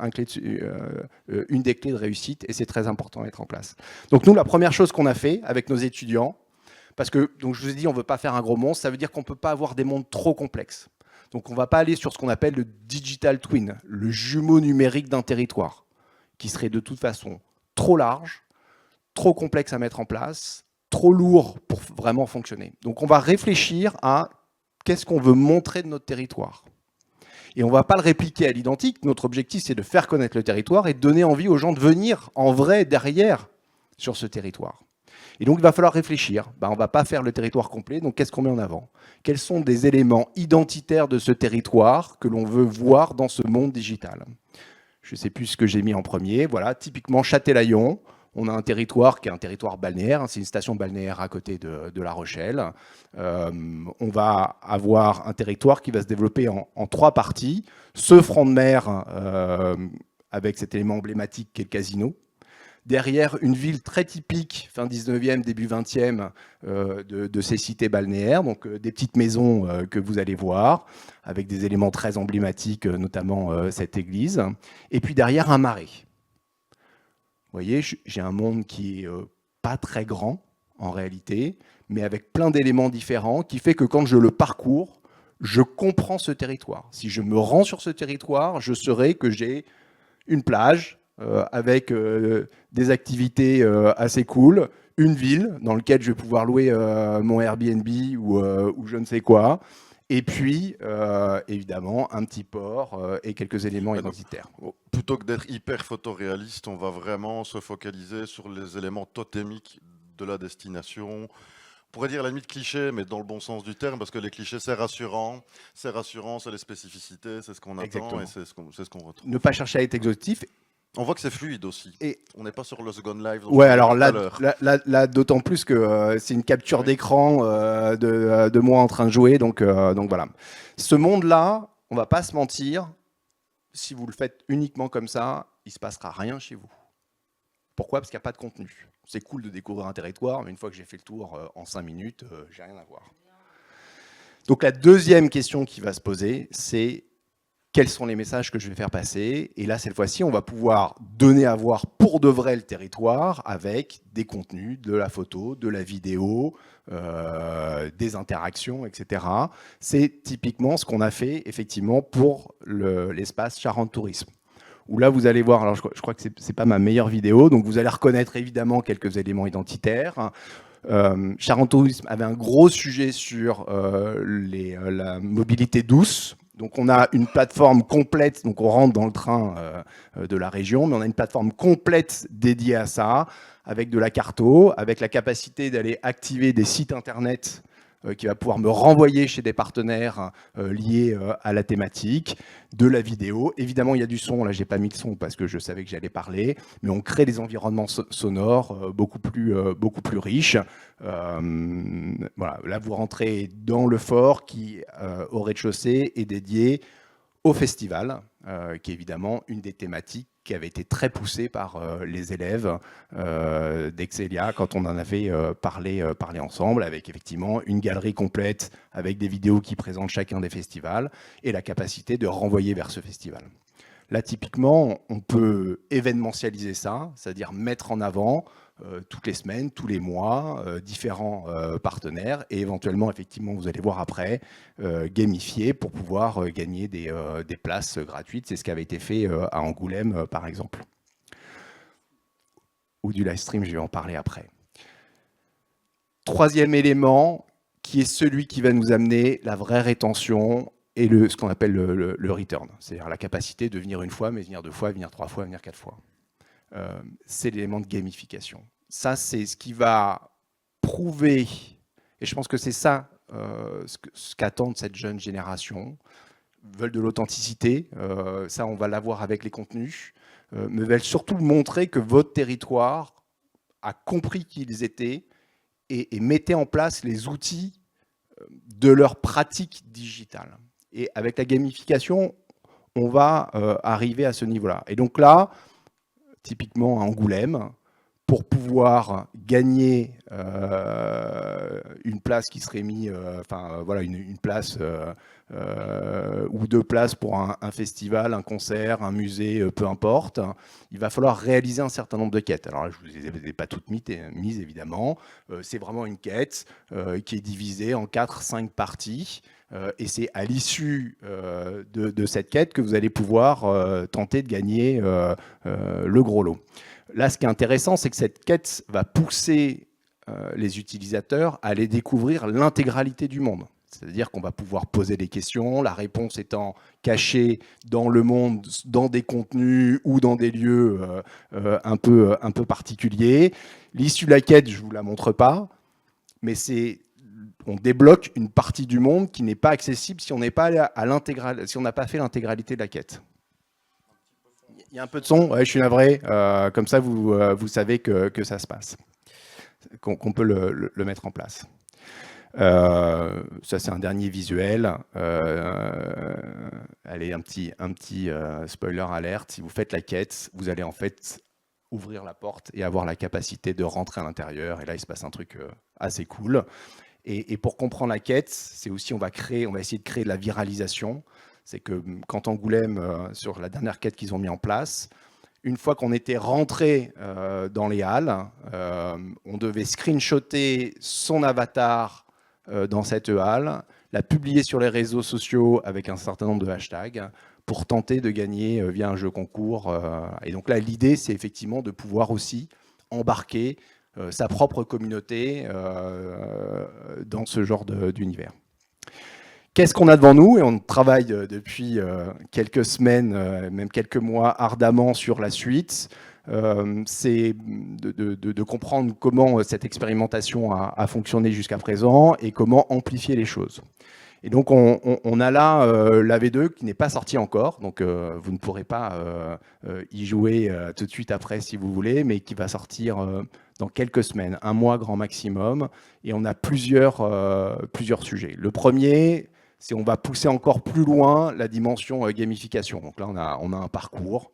une des clés de réussite et c'est très important à mettre en place. Donc nous, la première chose qu'on a fait avec nos étudiants, parce que donc je vous ai dit, on ne veut pas faire un gros monstre, ça veut dire qu'on ne peut pas avoir des mondes trop complexes. Donc on ne va pas aller sur ce qu'on appelle le digital twin, le jumeau numérique d'un territoire, qui serait de toute façon trop large, trop complexe à mettre en place, trop lourd pour vraiment fonctionner. Donc on va réfléchir à qu'est-ce qu'on veut montrer de notre territoire. Et on ne va pas le répliquer à l'identique. Notre objectif, c'est de faire connaître le territoire et de donner envie aux gens de venir en vrai derrière sur ce territoire. Et donc, il va falloir réfléchir. On ne va pas faire le territoire complet, donc qu'est-ce qu'on met en avant ? Quels sont des éléments identitaires de ce territoire que l'on veut voir dans ce monde digital ? Je ne sais plus ce que j'ai mis en premier. Voilà, typiquement Châtelaillon. On a un territoire qui est un territoire balnéaire, c'est une station balnéaire à côté de La Rochelle. On va avoir un territoire qui va se développer en 3 parties. Ce front de mer avec cet élément emblématique qui est le casino. Derrière, une ville très typique, fin 19e, début 20e, de ces cités balnéaires, donc des petites maisons que vous allez voir, avec des éléments très emblématiques, notamment cette église. Et puis derrière, un marais. Vous voyez, j'ai un monde qui n'est pas très grand, en réalité, mais avec plein d'éléments différents, qui fait que quand je le parcours, je comprends ce territoire. Si je me rends sur ce territoire, je saurai que j'ai une plage avec des activités assez cool, une ville dans laquelle je vais pouvoir louer mon Airbnb ou je ne sais quoi, et puis, évidemment, un petit port et quelques éléments identitaires. Plutôt que d'être hyper photoréaliste, on va vraiment se focaliser sur les éléments totémiques de la destination. On pourrait dire à la limite cliché, mais dans le bon sens du terme, parce que les clichés, c'est rassurant, c'est les spécificités, c'est ce qu'on attend et c'est ce qu'on retrouve. Ne pas chercher à être exhaustif. On voit que c'est fluide aussi. Et On n'est pas sur le Second Life dont ouais, je parlais alors tout à là, l'heure. là, d'autant plus que c'est une capture Oui. d'écran de moi en train de jouer, donc voilà. Ce monde-là, on va pas se mentir, si vous le faites uniquement comme ça, il se passera rien chez vous. Pourquoi? Parce qu'il n'y a pas de contenu. C'est cool de découvrir un territoire, mais une fois que j'ai fait le tour en 5 minutes, j'ai rien à voir. Donc la deuxième question qui va se poser, c'est quels sont les messages que je vais faire passer? Et là, cette fois-ci, on va pouvoir donner à voir pour de vrai le territoire avec des contenus, de la photo, de la vidéo, des interactions, etc. C'est typiquement ce qu'on a fait effectivement pour l'espace Charente Tourisme. Où là, vous allez voir, alors je crois que c'est pas ma meilleure vidéo, donc vous allez reconnaître évidemment quelques éléments identitaires. Charente Tourisme avait un gros sujet sur la mobilité douce. Donc on a une plateforme complète, donc on rentre dans le train de la région, mais on a une plateforme complète dédiée à ça, avec de la carto, avec la capacité d'aller activer des sites internet qui va pouvoir me renvoyer chez des partenaires liés à la thématique, de la vidéo. Évidemment, il y a du son. Là, j'ai pas mis le son parce que je savais que j'allais parler, mais on crée des environnements sonores beaucoup plus riches. Voilà. Là, vous rentrez dans le fort qui, au rez-de-chaussée, est dédié au festival, qui est évidemment une des thématiques qui avait été très poussée par les élèves d'Excelia quand on en avait parlé ensemble, avec effectivement une galerie complète avec des vidéos qui présentent chacun des festivals et la capacité de renvoyer vers ce festival. Là, typiquement, on peut événementialiser ça, c'est-à-dire mettre en avant toutes les semaines, tous les mois, différents partenaires et éventuellement, effectivement, vous allez voir après, gamifier pour pouvoir gagner des places gratuites. C'est ce qui avait été fait à Angoulême, par exemple. Ou du live stream, je vais en parler après. Troisième élément, qui est celui qui va nous amener la vraie rétention et ce qu'on appelle le return, c'est-à-dire la capacité de venir une fois, mais venir 2 fois, venir 3 fois, venir 4 fois. C'est l'élément de gamification. Ça, c'est ce qui va prouver, et je pense que c'est ça ce qu'attendent cette jeune génération, veulent de l'authenticité, ça on va l'avoir avec les contenus, mais veulent surtout montrer que votre territoire a compris qui ils étaient et mettez en place les outils de leur pratique digitale. Et avec la gamification, on va arriver à ce niveau-là. Et donc là, typiquement à Angoulême, pour pouvoir gagner une place qui serait mise, voilà, une place ou 2 places pour un festival, un concert, un musée, peu importe, il va falloir réaliser un certain nombre de quêtes. Alors là, je ne vous les ai pas toutes mises, évidemment. C'est vraiment une quête qui est divisée en 4-5 parties. Et c'est à l'issue de cette quête que vous allez pouvoir tenter de gagner le gros lot. Là, ce qui est intéressant, c'est que cette quête va pousser les utilisateurs à aller découvrir l'intégralité du monde. C'est-à-dire qu'on va pouvoir poser des questions, la réponse étant cachée dans le monde, dans des contenus ou dans des lieux un peu particuliers. L'issue de la quête, je ne vous la montre pas, mais on débloque une partie du monde qui n'est pas accessible si on n'est pas si on n'a pas fait l'intégralité de la quête. Il y a un peu de son, ouais, je suis navré, comme ça vous savez que ça se passe, qu'on peut le mettre en place. Ça c'est un dernier visuel. Allez, un petit spoiler alerte. Si vous faites la quête, vous allez en fait ouvrir la porte et avoir la capacité de rentrer à l'intérieur. Et là, il se passe un truc assez cool. Et pour comprendre la quête, c'est aussi on va essayer de créer de la viralisation. C'est que quand Angoulême, sur la dernière quête qu'ils ont mis en place, une fois qu'on était rentré dans les halles, on devait screenshotter son avatar dans cette halle, la publier sur les réseaux sociaux avec un certain nombre de hashtags pour tenter de gagner via un jeu concours. Et donc là, l'idée, c'est effectivement de pouvoir aussi embarquer sa propre communauté dans ce genre d'univers. Qu'est-ce qu'on a devant nous? Et on travaille depuis quelques semaines, même quelques mois, ardemment sur la suite. C'est de comprendre comment cette expérimentation a fonctionné jusqu'à présent et comment amplifier les choses. Et donc, on a là la V2 qui n'est pas sortie encore, donc vous ne pourrez pas y jouer tout de suite après si vous voulez, mais qui va sortir dans quelques semaines, un mois grand maximum, et on a plusieurs sujets. Le premier, c'est on va pousser encore plus loin la dimension gamification. Donc là, on a un parcours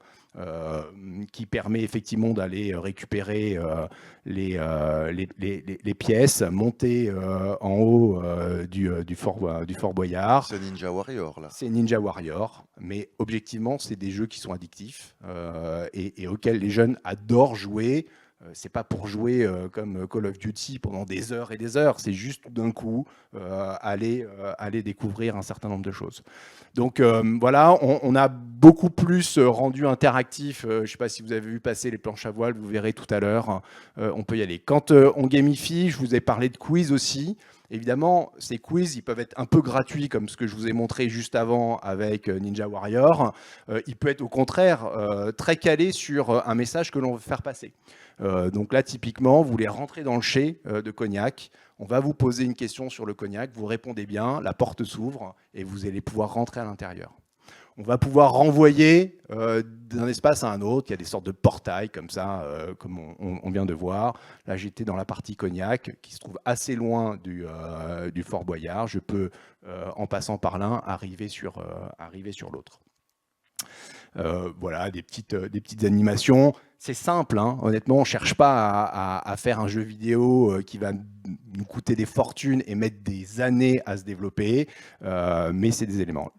qui permet effectivement d'aller récupérer les pièces, monter en haut du Fort Boyard. C'est Ninja Warrior, là. C'est Ninja Warrior, mais objectivement, c'est des jeux qui sont addictifs et auxquels les jeunes adorent jouer. C'est pas pour jouer comme Call of Duty pendant des heures et des heures, c'est juste tout d'un coup aller découvrir un certain nombre de choses. Donc voilà, on a beaucoup plus rendu interactif. Je ne sais pas si vous avez vu passer les planches à voile, vous verrez tout à l'heure. On peut y aller. Quand on gamifie, je vous ai parlé de quiz aussi. Évidemment, ces quiz, ils peuvent être un peu gratuits, comme ce que je vous ai montré juste avant avec Ninja Warrior. Il peut être au contraire très calé sur un message que l'on veut faire passer. Donc là, typiquement, vous voulez rentrer dans le chai de Cognac. On va vous poser une question sur le cognac, vous répondez bien, la porte s'ouvre et vous allez pouvoir rentrer à l'intérieur. On va pouvoir renvoyer d'un espace à un autre. Il y a des sortes de portails comme ça, comme on vient de voir. Là, j'étais dans la partie cognac, qui se trouve assez loin du Fort Boyard. Je peux, en passant par l'un, arriver sur l'autre. Voilà, des petites animations. C'est simple, hein. Honnêtement, on ne cherche pas à faire un jeu vidéo qui va nous coûter des fortunes et mettre des années à se développer, mais c'est des éléments.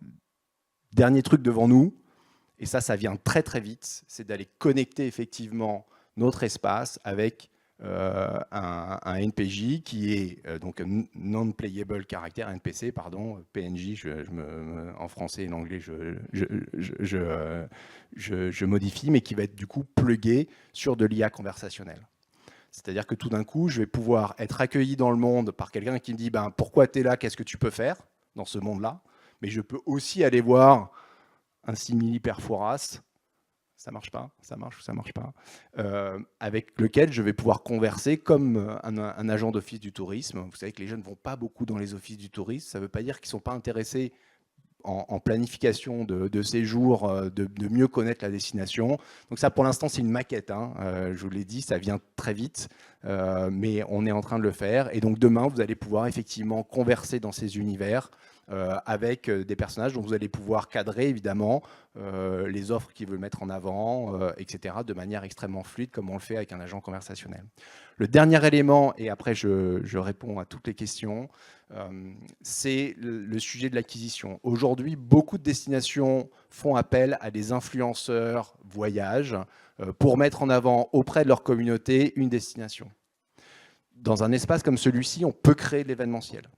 Dernier truc devant nous, et ça vient très très vite, c'est d'aller connecter effectivement notre espace avec un NPJ qui est donc un non-playable character, NPC, pardon, PNJ, en français et en anglais, je modifie, mais qui va être du coup plugué sur de l'IA conversationnelle. C'est-à-dire que tout d'un coup, je vais pouvoir être accueilli dans le monde par quelqu'un qui me dit ben, « Pourquoi tu es là? Qu'est-ce que tu peux faire dans ce monde-là ?» Mais je peux aussi aller voir un simili perforas. Ça marche pas, ça marche ou ça marche pas, avec lequel je vais pouvoir converser comme un agent d'office du tourisme. Vous savez que les jeunes ne vont pas beaucoup dans les offices du tourisme, ça ne veut pas dire qu'ils ne sont pas intéressés en planification de séjour, de mieux connaître la destination. Donc ça, pour l'instant, c'est une maquette, hein. Je vous l'ai dit, ça vient très vite, mais on est en train de le faire. Et donc demain, vous allez pouvoir effectivement converser dans ces univers, avec des personnages dont vous allez pouvoir cadrer évidemment les offres qu'ils veulent mettre en avant, etc., de manière extrêmement fluide, comme on le fait avec un agent conversationnel. Le dernier élément, et après je réponds à toutes les questions, c'est le sujet de l'acquisition. Aujourd'hui, beaucoup de destinations font appel à des influenceurs voyage pour mettre en avant auprès de leur communauté une destination. Dans un espace comme celui-ci, on peut créer de l'événementiel.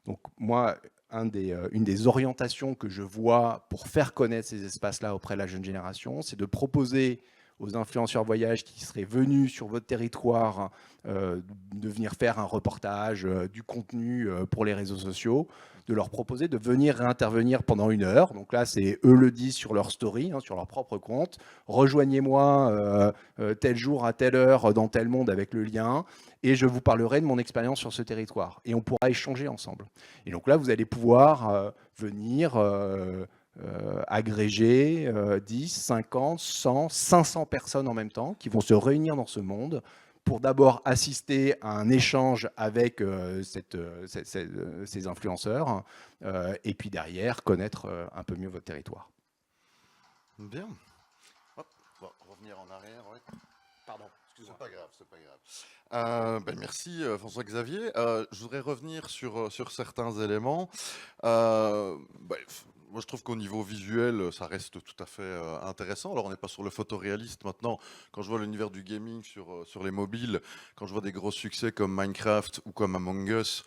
Donc moi, une des orientations que je vois pour faire connaître ces espaces-là auprès de la jeune génération, c'est de proposer aux influenceurs voyage qui seraient venus sur votre territoire de venir faire un reportage, du contenu pour les réseaux sociaux, de leur proposer de venir réintervenir pendant 1 heure. Donc là, c'est eux le disent sur leur story, hein, sur leur propre compte. Rejoignez-moi tel jour à telle heure dans tel monde avec le lien et je vous parlerai de mon expérience sur ce territoire. Et on pourra échanger ensemble. Et donc là, vous allez pouvoir venir agréger 10, 50, 100, 500 personnes en même temps qui vont se réunir dans ce monde pour d'abord assister à un échange avec ces influenceurs et puis derrière connaître un peu mieux votre territoire. Bien. Hop, on va revenir en arrière. Ouais. Pardon. C'est pas grave, c'est pas grave. Merci François-Xavier. Je voudrais revenir sur certains éléments. Moi, je trouve qu'au niveau visuel, ça reste tout à fait intéressant. Alors, on n'est pas sur le photoréaliste maintenant. Quand je vois l'univers du gaming sur les mobiles, quand je vois des gros succès comme Minecraft ou comme Among Us,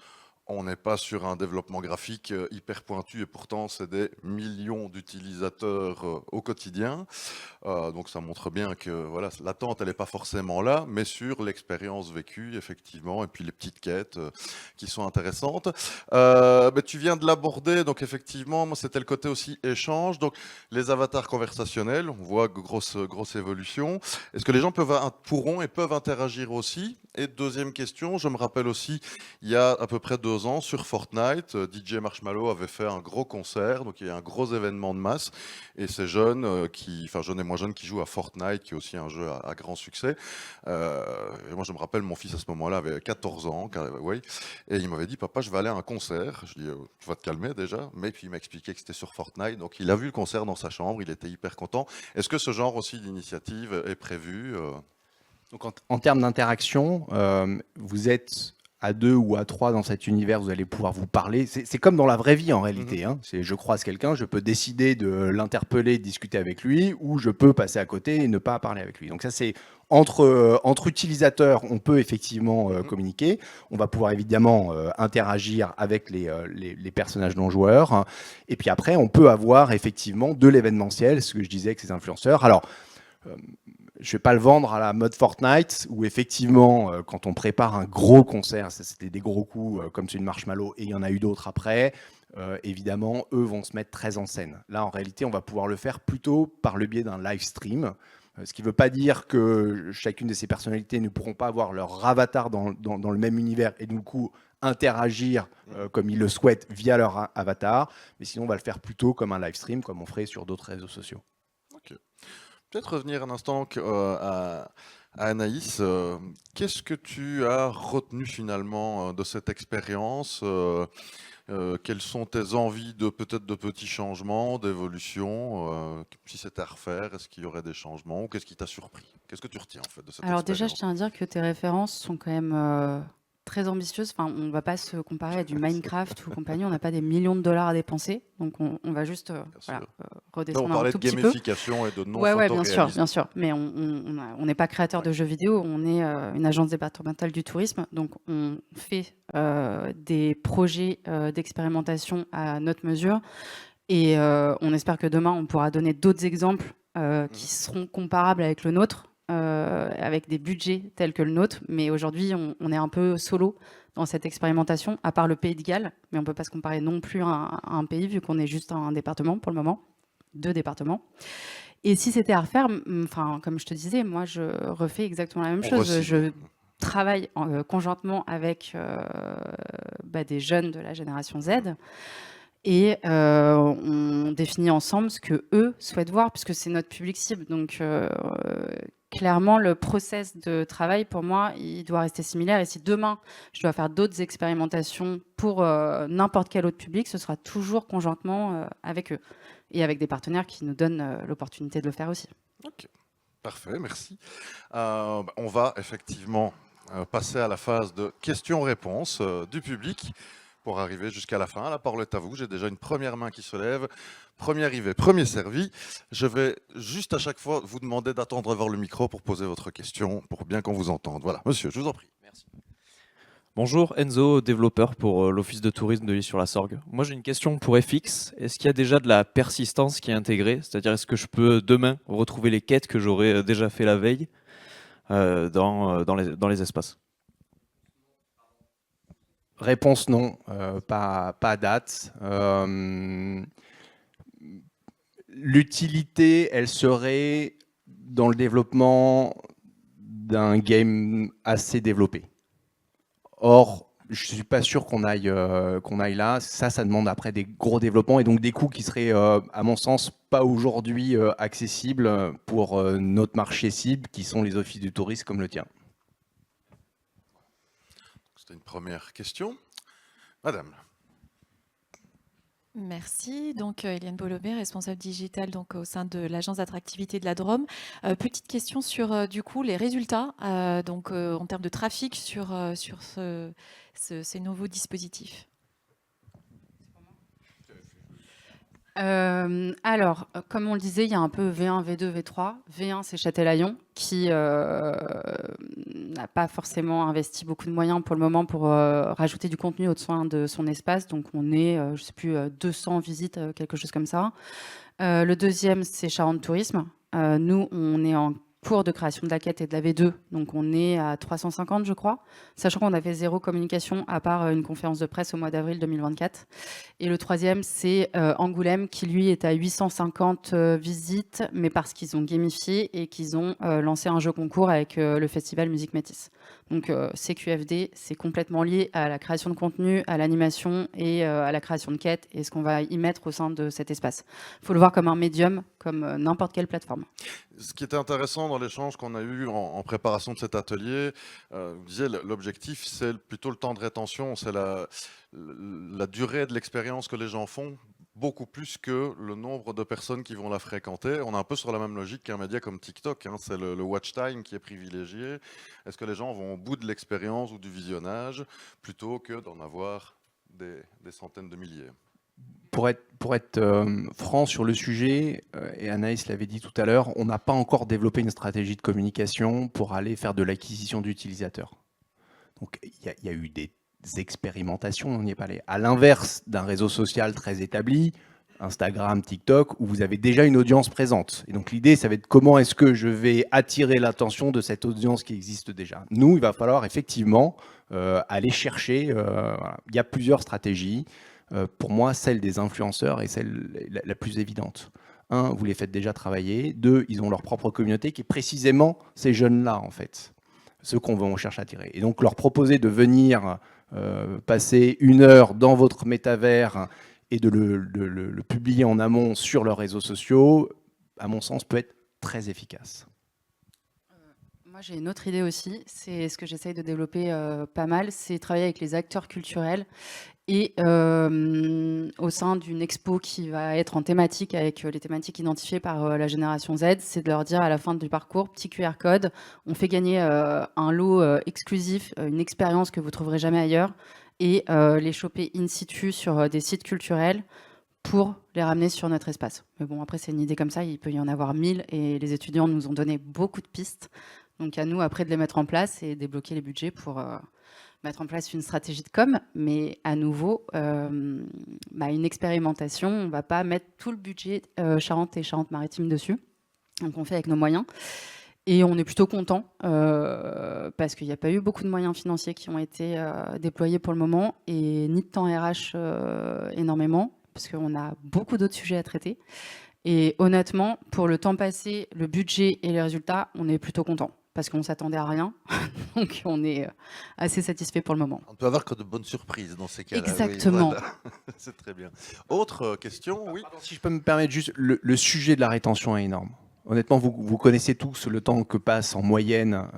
on n'est pas sur un développement graphique hyper pointu et pourtant c'est des millions d'utilisateurs au quotidien. Donc ça montre bien que voilà, l'attente elle n'est pas forcément là, mais sur l'expérience vécue effectivement et puis les petites quêtes qui sont intéressantes. Tu viens de l'aborder, donc effectivement moi c'était le côté aussi échange. Donc les avatars conversationnels, on voit grosse évolution. Est-ce que les gens pourront et peuvent interagir aussi? Et deuxième question, je me rappelle aussi, il y a à peu près 2 2 ans, sur Fortnite, DJ Marshmallow avait fait un gros concert, donc il y a un gros événement de masse, et ces jeunes, jeunes et moins jeunes, qui jouent à Fortnite, qui est aussi un jeu à grand succès. Et moi, je me rappelle, mon fils à ce moment-là avait 14 ans, oui, et il m'avait dit, papa, je vais aller à un concert. Je dis, tu vas te calmer déjà, mais puis il m'a expliqué que c'était sur Fortnite, donc il a vu le concert dans sa chambre, il était hyper content. Est-ce que ce genre aussi d'initiative est prévu Donc en termes d'interaction, vous êtes à 2 ou à 3 dans cet univers, vous allez pouvoir vous parler. C'est comme dans la vraie vie en réalité. Hein. Je croise quelqu'un, je peux décider de l'interpeller, de discuter avec lui, ou je peux passer à côté et ne pas parler avec lui. Donc ça, c'est entre utilisateurs, on peut effectivement communiquer. On va pouvoir évidemment interagir avec les personnages non joueurs. Et puis après, on peut avoir effectivement de l'événementiel, ce que je disais avec ces influenceurs. Alors, je ne vais pas le vendre à la mode Fortnite, où effectivement, quand on prépare un gros concert, ça c'était des gros coups comme celui de Marshmallow, et il y en a eu d'autres après, évidemment, eux vont se mettre très en scène. Là, en réalité, on va pouvoir le faire plutôt par le biais d'un live stream, ce qui ne veut pas dire que chacune de ces personnalités ne pourront pas avoir leur avatar dans le même univers, et du coup interagir comme ils le souhaitent via leur avatar, mais sinon on va le faire plutôt comme un live stream, comme on ferait sur d'autres réseaux sociaux. Ok. Peut-être revenir un instant à Anaïs. Qu'est-ce que tu as retenu finalement de cette expérience quelles sont tes envies peut-être de petits changements, d'évolution si c'était à refaire, est-ce qu'il y aurait des changements ou qu'est-ce qui t'a surpris? Qu'est-ce que tu retiens en fait de cette Alors expérience? déjà, je tiens à dire que tes références sont quand même très ambitieuses. Enfin, on ne va pas se comparer à du Minecraft ou compagnie. On n'a pas des millions de dollars à dépenser. Donc, on va juste redescendre on parlait un tout de petit peu. gamification et de non-photoréalisme. Ouais, bien sûr. Mais on n'est pas créateur de jeux vidéo. On est une agence départementale du tourisme. Donc, on fait des projets d'expérimentation à notre mesure. Et on espère que demain, on pourra donner d'autres exemples qui seront comparables avec le nôtre. Avec des budgets tels que le nôtre, mais aujourd'hui on est un peu solo dans cette expérimentation, à part le Pays de Galles, mais on ne peut pas se comparer non plus à un pays vu qu'on est juste un département pour le moment, 2 départements. Et si c'était à refaire, comme je te disais, moi je refais exactement la même chose. Je travaille conjointement avec des jeunes de la génération Z. Et on définit ensemble ce que eux souhaitent voir, puisque c'est notre public cible. Donc, clairement, le process de travail, pour moi, il doit rester similaire. Et si demain, je dois faire d'autres expérimentations pour n'importe quel autre public, ce sera toujours conjointement avec eux. Et avec des partenaires qui nous donnent l'opportunité de le faire aussi. Ok, parfait, merci. On va effectivement passer à la phase de questions-réponses du public. Pour arriver jusqu'à la fin, la parole est à vous. J'ai déjà une première main qui se lève. Premier arrivé, premier servi. Je vais juste à chaque fois vous demander d'attendre vers le micro pour poser votre question, pour bien qu'on vous entende. Voilà, monsieur, je vous en prie. Merci. Bonjour, Enzo, développeur pour l'Office de tourisme de l'Île-sur-la-Sorgue. Moi, j'ai une question pour FX. Est-ce qu'il y a déjà de la persistance qui est intégrée? C'est-à-dire, est-ce que je peux demain retrouver les quêtes que j'aurais déjà fait la veille dans les espaces? Réponse non, pas à date. L'utilité, elle serait dans le développement d'un game assez développé. Or, je ne suis pas sûr qu'on aille là. Ça demande après des gros développements et donc des coûts qui seraient, à mon sens, pas aujourd'hui accessibles pour notre marché cible, qui sont les offices du tourisme comme le tien. C'était une première question. Madame. Merci. Donc, Eliane Bolobé, responsable digital donc, au sein de l'agence d'attractivité de la Drôme. Petite question sur du coup les résultats en termes de trafic sur ces nouveaux dispositifs. Alors, comme on le disait, il y a un peu V1, V2, V3. V1, c'est Châtelaillon, qui n'a pas forcément investi beaucoup de moyens pour le moment pour rajouter du contenu au sein de son espace. Donc, on est, je ne sais plus, 200 visites, quelque chose comme ça. Le deuxième, c'est Charente Tourisme. Nous, on est en cours de création de la quête et de la V2, donc on est à 350, je crois, sachant qu'on a fait 0 communication à part une conférence de presse au mois d'avril 2024. Et le troisième, c'est Angoulême, qui lui est à 850 visites, mais parce qu'ils ont gamifié et qu'ils ont lancé un jeu concours avec le festival Musique Métis. Donc CQFD, c'est complètement lié à la création de contenu, à l'animation et à la création de quêtes et ce qu'on va y mettre au sein de cet espace. Il faut le voir comme un médium, comme n'importe quelle plateforme. Ce qui était intéressant dans l'échange qu'on a eu en préparation de cet atelier, vous disiez l'objectif c'est plutôt le temps de rétention, c'est la durée de l'expérience que les gens font, beaucoup plus que le nombre de personnes qui vont la fréquenter. On est un peu sur la même logique qu'un média comme TikTok, hein, c'est le watch time qui est privilégié. Est-ce que les gens vont au bout de l'expérience ou du visionnage plutôt que d'en avoir des centaines de milliers? Pour être franc sur le sujet, et Anaïs l'avait dit tout à l'heure, on n'a pas encore développé une stratégie de communication pour aller faire de l'acquisition d'utilisateurs. Donc il y a eu des expérimentations, on n'y est pas allé. À l'inverse d'un réseau social très établi, Instagram, TikTok, où vous avez déjà une audience présente. Et donc l'idée, ça va être comment est-ce que je vais attirer l'attention de cette audience qui existe déjà. Nous, il va falloir effectivement aller chercher, voilà. Il y a plusieurs stratégies. Pour moi, celle des influenceurs est celle la plus évidente. Un, vous les faites déjà travailler. Deux, ils ont leur propre communauté qui est précisément ces jeunes-là, en fait, ceux qu'on cherche à attirer. Et donc, leur proposer de venir passer 1 heure dans votre métavers et de le publier en amont sur leurs réseaux sociaux, à mon sens, peut être très efficace. Moi, j'ai une autre idée aussi, c'est ce que j'essaye de développer pas mal, c'est travailler avec les acteurs culturels et au sein d'une expo qui va être en thématique avec les thématiques identifiées par la génération Z, c'est de leur dire à la fin du parcours, petit QR code, on fait gagner un lot exclusif, une expérience que vous trouverez jamais ailleurs, et les choper in situ sur des sites culturels pour les ramener sur notre espace. Mais bon, après, c'est une idée comme ça, il peut y en avoir 1000, et les étudiants nous ont donné beaucoup de pistes. Donc à nous, après, de les mettre en place et débloquer les budgets pour mettre en place une stratégie de com. Mais à nouveau, une expérimentation, on ne va pas mettre tout le budget Charente et Charente-Maritime dessus. Donc on fait avec nos moyens. Et on est plutôt content parce qu'il n'y a pas eu beaucoup de moyens financiers qui ont été déployés pour le moment et ni de temps RH énormément parce qu'on a beaucoup d'autres sujets à traiter. Et honnêtement, pour le temps passé, le budget et les résultats, on est plutôt content parce qu'on ne s'attendait à rien. Donc on est assez satisfait pour le moment. On ne peut avoir que de bonnes surprises dans ces cas-là. Exactement. Oui, voilà. C'est très bien. Autre question, oui. Pardon, si je peux me permettre juste, le sujet de la rétention est énorme. Honnêtement, vous connaissez tous le temps que passent en moyenne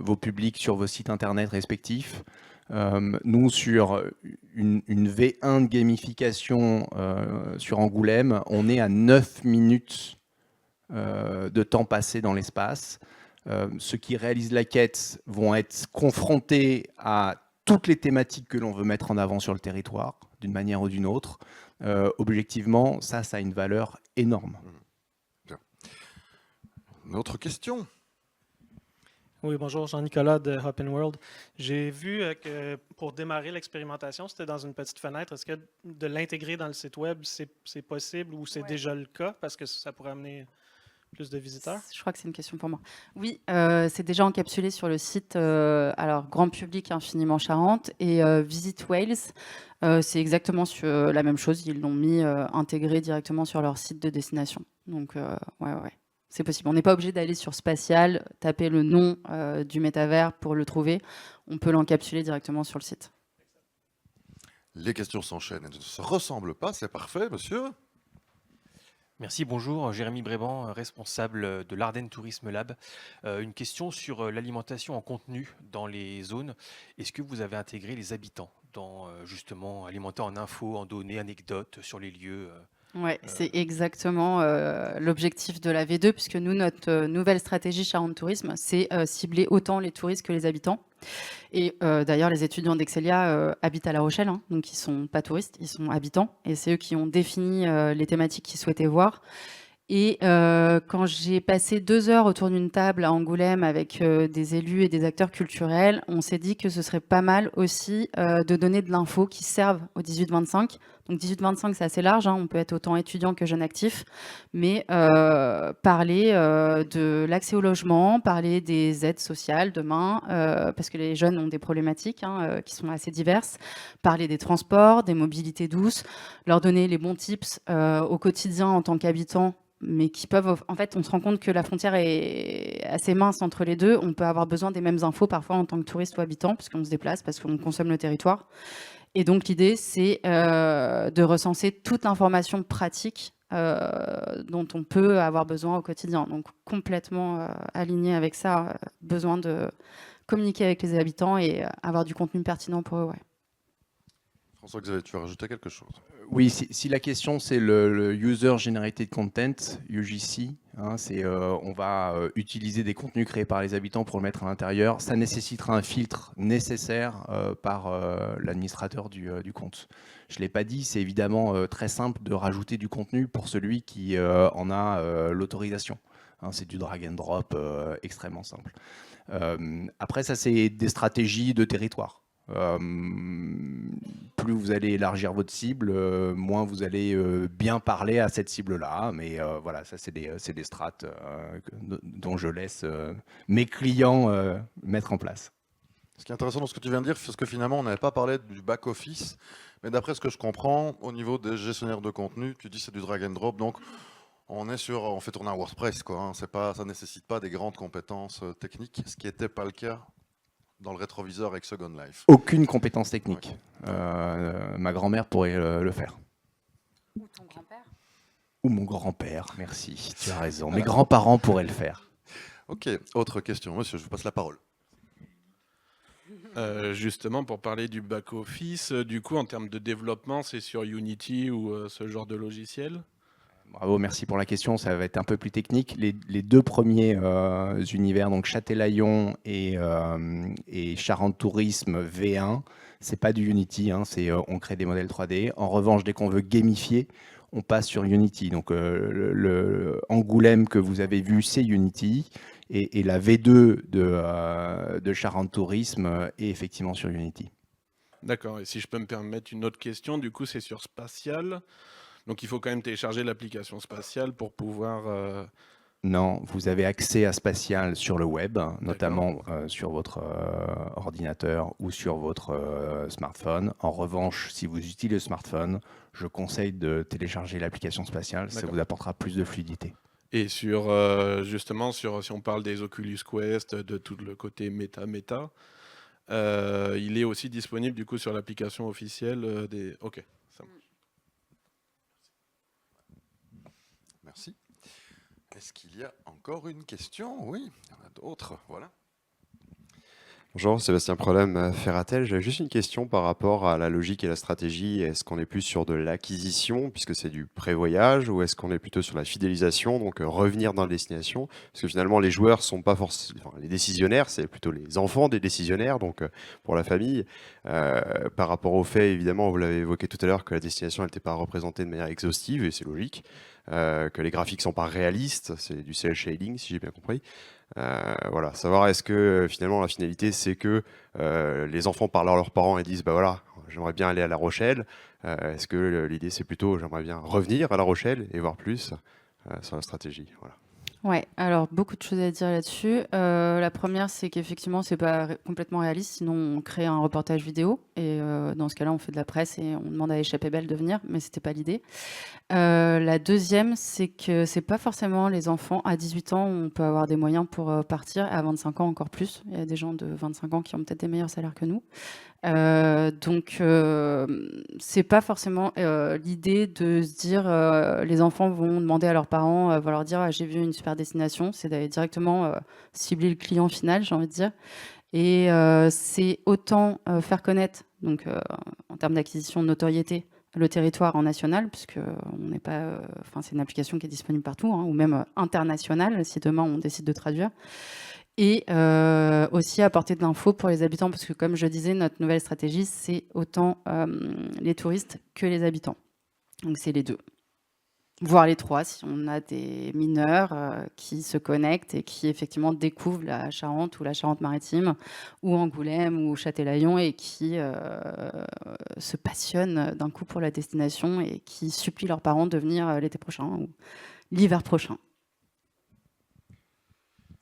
vos publics sur vos sites internet respectifs. Nous, sur une V1 de gamification sur Angoulême, on est à 9 minutes de temps passé dans l'espace. Ceux qui réalisent la quête vont être confrontés à toutes les thématiques que l'on veut mettre en avant sur le territoire, d'une manière ou d'une autre. Objectivement, ça a une valeur énorme. Une autre question? Oui, bonjour, Jean-Nicolas de Hop and World. J'ai vu que pour démarrer l'expérimentation, c'était dans une petite fenêtre. Est-ce que de l'intégrer dans le site web, c'est possible ou c'est déjà le cas parce que ça pourrait amener plus de visiteurs? Je crois que c'est une question pour moi. Oui, c'est déjà encapsulé sur le site alors grand public Infiniment Charente et Visit Wales. C'est exactement la même chose. Ils l'ont mis intégré directement sur leur site de destination. Donc, ouais. C'est possible. On n'est pas obligé d'aller sur Spatial, taper le nom du métavers pour le trouver. On peut l'encapsuler directement sur le site. Les questions s'enchaînent. Elles ne se ressemblent pas. C'est parfait, monsieur. Merci, bonjour. Jérémy Bréban, responsable de l'Ardenne Tourisme Lab. Une question sur l'alimentation en contenu dans les zones. Est-ce que vous avez intégré les habitants dans justement alimenter en infos, en données, anecdotes sur les lieux Oui, c'est exactement l'objectif de la V2, puisque nous, notre nouvelle stratégie Charente Tourisme, c'est cibler autant les touristes que les habitants. Et d'ailleurs, les étudiants d'Excelia habitent à La Rochelle, hein, donc ils ne sont pas touristes, ils sont habitants. Et c'est eux qui ont défini les thématiques qu'ils souhaitaient voir. Et quand j'ai passé 2 heures autour d'une table à Angoulême avec des élus et des acteurs culturels, on s'est dit que ce serait pas mal aussi de donner de l'info qui servent aux 18-25. Donc 18-25, c'est assez large, hein, on peut être autant étudiant que jeune actif, mais parler de l'accès au logement, parler des aides sociales demain, parce que les jeunes ont des problématiques hein, qui sont assez diverses, parler des transports, des mobilités douces, leur donner les bons tips au quotidien en tant qu'habitants mais qui peuvent... En fait, on se rend compte que la frontière est assez mince entre les deux. On peut avoir besoin des mêmes infos parfois en tant que touriste ou habitant, parce qu'on se déplace, parce qu'on consomme le territoire. Et donc, l'idée, c'est de recenser toute information pratique dont on peut avoir besoin au quotidien. Donc, complètement aligné avec ça, besoin de communiquer avec les habitants et avoir du contenu pertinent pour eux. Ouais. François-Xavier, tu veux rajouter quelque chose? Oui, si la question c'est le User Generated Content, UGC, hein, on va utiliser des contenus créés par les habitants pour le mettre à l'intérieur. Ça nécessitera un filtre nécessaire par l'administrateur du compte. Je ne l'ai pas dit, c'est évidemment très simple de rajouter du contenu pour celui qui en a l'autorisation. Hein, c'est du drag and drop extrêmement simple. Après, ça c'est des stratégies de territoire. Plus vous allez élargir votre cible, moins vous allez bien parler à cette cible-là. Mais voilà, ça c'est des strates dont je laisse mes clients mettre en place. Ce qui est intéressant dans ce que tu viens de dire, c'est que finalement on n'avait pas parlé du back-office, mais d'après ce que je comprends, au niveau des gestionnaires de contenu, tu dis c'est du drag and drop, donc on fait tourner un WordPress, quoi. Hein, ça ne nécessite pas des grandes compétences techniques, ce qui n'était pas le cas dans le rétroviseur avec Second Life. Aucune compétence technique. Ma grand-mère pourrait le faire. Ou ton grand-père. Ou mon grand-père, merci, tu as raison. Mes grands-parents pourraient le faire. Ok, autre question. Monsieur, je vous passe la parole. Justement, pour parler du back-office, du coup, en termes de développement, c'est sur Unity ou ce genre de logiciel? Bravo, merci pour la question. Ça va être un peu plus technique. Les deux premiers univers, donc Châtelaillon et Charente Tourisme V1, c'est pas du Unity, hein, on crée des modèles 3D. En revanche, dès qu'on veut gamifier, on passe sur Unity. Donc le Angoulême que vous avez vu, c'est Unity. Et la V2 de Charente Tourisme est effectivement sur Unity. D'accord. Et si je peux me permettre une autre question, du coup, c'est sur Spatial. Donc il faut quand même télécharger l'application Spatial pour pouvoir... Non, vous avez accès à Spatial sur le web, notamment sur votre ordinateur ou sur votre smartphone. En revanche, si vous utilisez le smartphone, je conseille de télécharger l'application Spatial, ça vous apportera plus de fluidité. Et justement, si on parle des Oculus Quest, de tout le côté méta, il est aussi disponible du coup sur l'application officielle des... Ok, ça marche. Merci. Est-ce qu'il y a encore une question? Oui, il y en a d'autres. Voilà. Bonjour, Sébastien Problème, Ferratel. J'avais juste une question par rapport à la logique et la stratégie. Est-ce qu'on est plus sur de l'acquisition, puisque c'est du prévoyage, ou est-ce qu'on est plutôt sur la fidélisation, donc revenir dans la destination? Parce que finalement, les joueurs sont pas forcément... les décisionnaires, c'est plutôt les enfants des décisionnaires, donc pour la famille. Par rapport au fait, évidemment, vous l'avez évoqué tout à l'heure, que la destination n'était pas représentée de manière exhaustive, et c'est logique. Que les graphiques sont pas réalistes, c'est du cel shading, si j'ai bien compris. Voilà, savoir est-ce que finalement la finalité c'est que les enfants parlent à leurs parents et disent bah voilà, j'aimerais bien aller à La Rochelle. Est-ce que l'idée c'est plutôt j'aimerais bien revenir à La Rochelle et voir plus sur la stratégie, voilà. Ouais, alors beaucoup de choses à dire là-dessus. La première, c'est qu'effectivement, c'est pas complètement réaliste, sinon on crée un reportage vidéo et dans ce cas-là, on fait de la presse et on demande à Échappée Belle de venir, mais c'était pas l'idée. La deuxième, c'est que c'est pas forcément les enfants. À 18 ans, on peut avoir des moyens pour partir, à 25 ans encore plus. Il y a des gens de 25 ans qui ont peut-être des meilleurs salaires que nous. Donc, c'est pas forcément l'idée de se dire les enfants vont demander à leurs parents, vont leur dire ah, j'ai vu une super destination. C'est d'aller directement cibler le client final, j'ai envie de dire. Et c'est autant faire connaître, donc en termes d'acquisition de notoriété, le territoire en national, puisque on n'est pas, c'est une application qui est disponible partout, hein, ou même internationale si demain on décide de traduire. Et aussi apporter de l'info pour les habitants, parce que comme je disais, notre nouvelle stratégie, c'est autant les touristes que les habitants. Donc c'est les deux. Voire les trois, si on a des mineurs qui se connectent et qui effectivement découvrent la Charente ou la Charente-Maritime, ou Angoulême ou Châtelaillon, et qui se passionnent d'un coup pour la destination et qui supplient leurs parents de venir l'été prochain ou l'hiver prochain.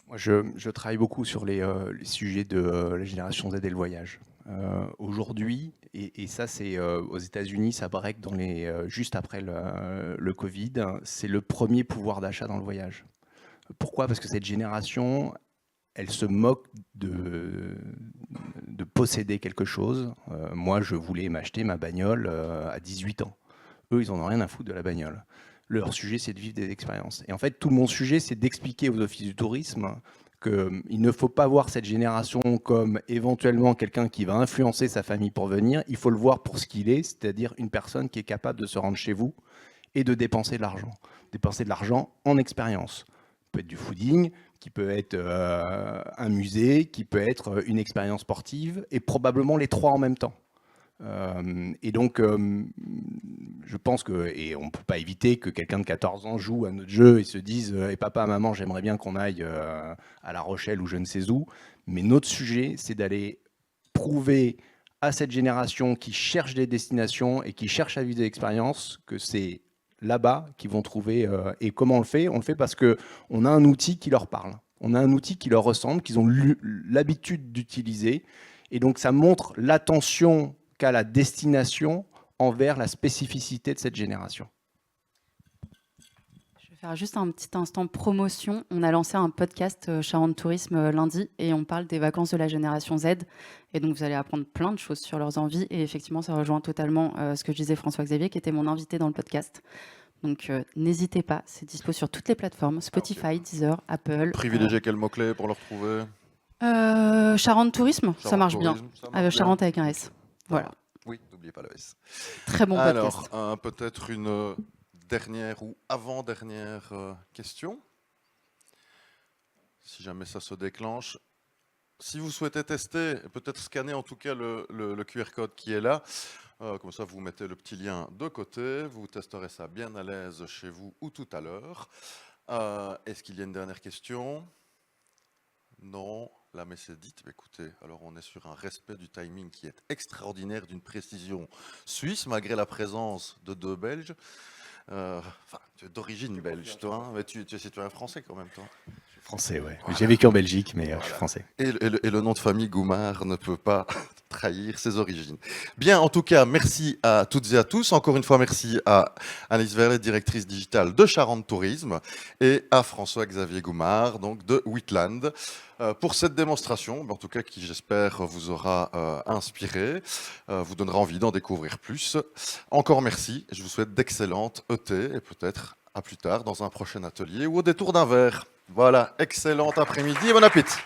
Moi, je travaille beaucoup sur les sujets de la génération Z et le voyage. Aujourd'hui, et ça c'est aux États-Unis, ça break juste après le Covid, c'est le premier pouvoir d'achat dans le voyage. Pourquoi? Parce que cette génération, elle se moque de posséder quelque chose. Moi, je voulais m'acheter ma bagnole à 18 ans. Eux, ils n'en ont rien à foutre de la bagnole. Leur sujet, c'est de vivre des expériences. Et en fait, tout mon sujet, c'est d'expliquer aux offices du tourisme qu'il ne faut pas voir cette génération comme éventuellement quelqu'un qui va influencer sa famille pour venir. Il faut le voir pour ce qu'il est, c'est-à-dire une personne qui est capable de se rendre chez vous et de dépenser de l'argent. Dépenser de l'argent en expérience. Ça peut être du fooding, qui peut être un musée, qui peut être une expérience sportive, et probablement les trois en même temps. Et donc, je pense que, et on ne peut pas éviter que quelqu'un de 14 ans joue à notre jeu et se dise hey, papa, maman, j'aimerais bien qu'on aille à La Rochelle ou je ne sais où. Mais notre sujet, c'est d'aller prouver à cette génération qui cherche des destinations et qui cherche à vivre des expériences que c'est là-bas qu'ils vont trouver. Et comment on le fait? On le fait parce qu'on a un outil qui leur parle. On a un outil qui leur ressemble, qu'ils ont l'habitude d'utiliser. Et donc, ça montre l'attention qu'a la destination envers la spécificité de cette génération. Je vais faire juste un petit instant promotion. On a lancé un podcast Charente Tourisme lundi et on parle des vacances de la génération Z. Et donc, vous allez apprendre plein de choses sur leurs envies. Et effectivement, ça rejoint totalement ce que je disais François-Xavier, qui était mon invité dans le podcast. Donc, n'hésitez pas. C'est dispo sur toutes les plateformes. Spotify, Deezer, Apple. Privilégier quel mot-clé pour le retrouver? Charente Tourisme, ça marche bien. Charente avec un S. Voilà. Oui, n'oubliez pas le S. Très bon podcast. Alors, peut-être une dernière ou avant-dernière question. Si jamais ça se déclenche. Si vous souhaitez tester, peut-être scanner en tout cas le QR code qui est là. Comme ça, vous mettez le petit lien de côté. Vous testerez ça bien à l'aise chez vous ou tout à l'heure. Est-ce qu'il y a une dernière question? Non. La messe est dite. Écoutez, alors on est sur un respect du timing qui est extraordinaire, d'une précision suisse, malgré la présence de deux Belges. Enfin, tu es d'origine belge, toi, hein, mais tu es citoyen français quand même, toi. Je suis français, oui. J'ai vécu en Belgique, mais je suis français. Et le nom de famille Goumard ne peut pas trahir ses origines. Bien, en tout cas, merci à toutes et à tous. Encore une fois, merci à Alice Verlet, directrice digitale de Charente Tourisme, et à François-Xavier Goumard, donc de Whitland, pour cette démonstration, en tout cas qui, j'espère, vous aura inspiré, vous donnera envie d'en découvrir plus. Encore merci, je vous souhaite d'excellentes ET, et peut-être à plus tard dans un prochain atelier ou au détour d'un verre. Voilà, excellent après-midi et bon appétit.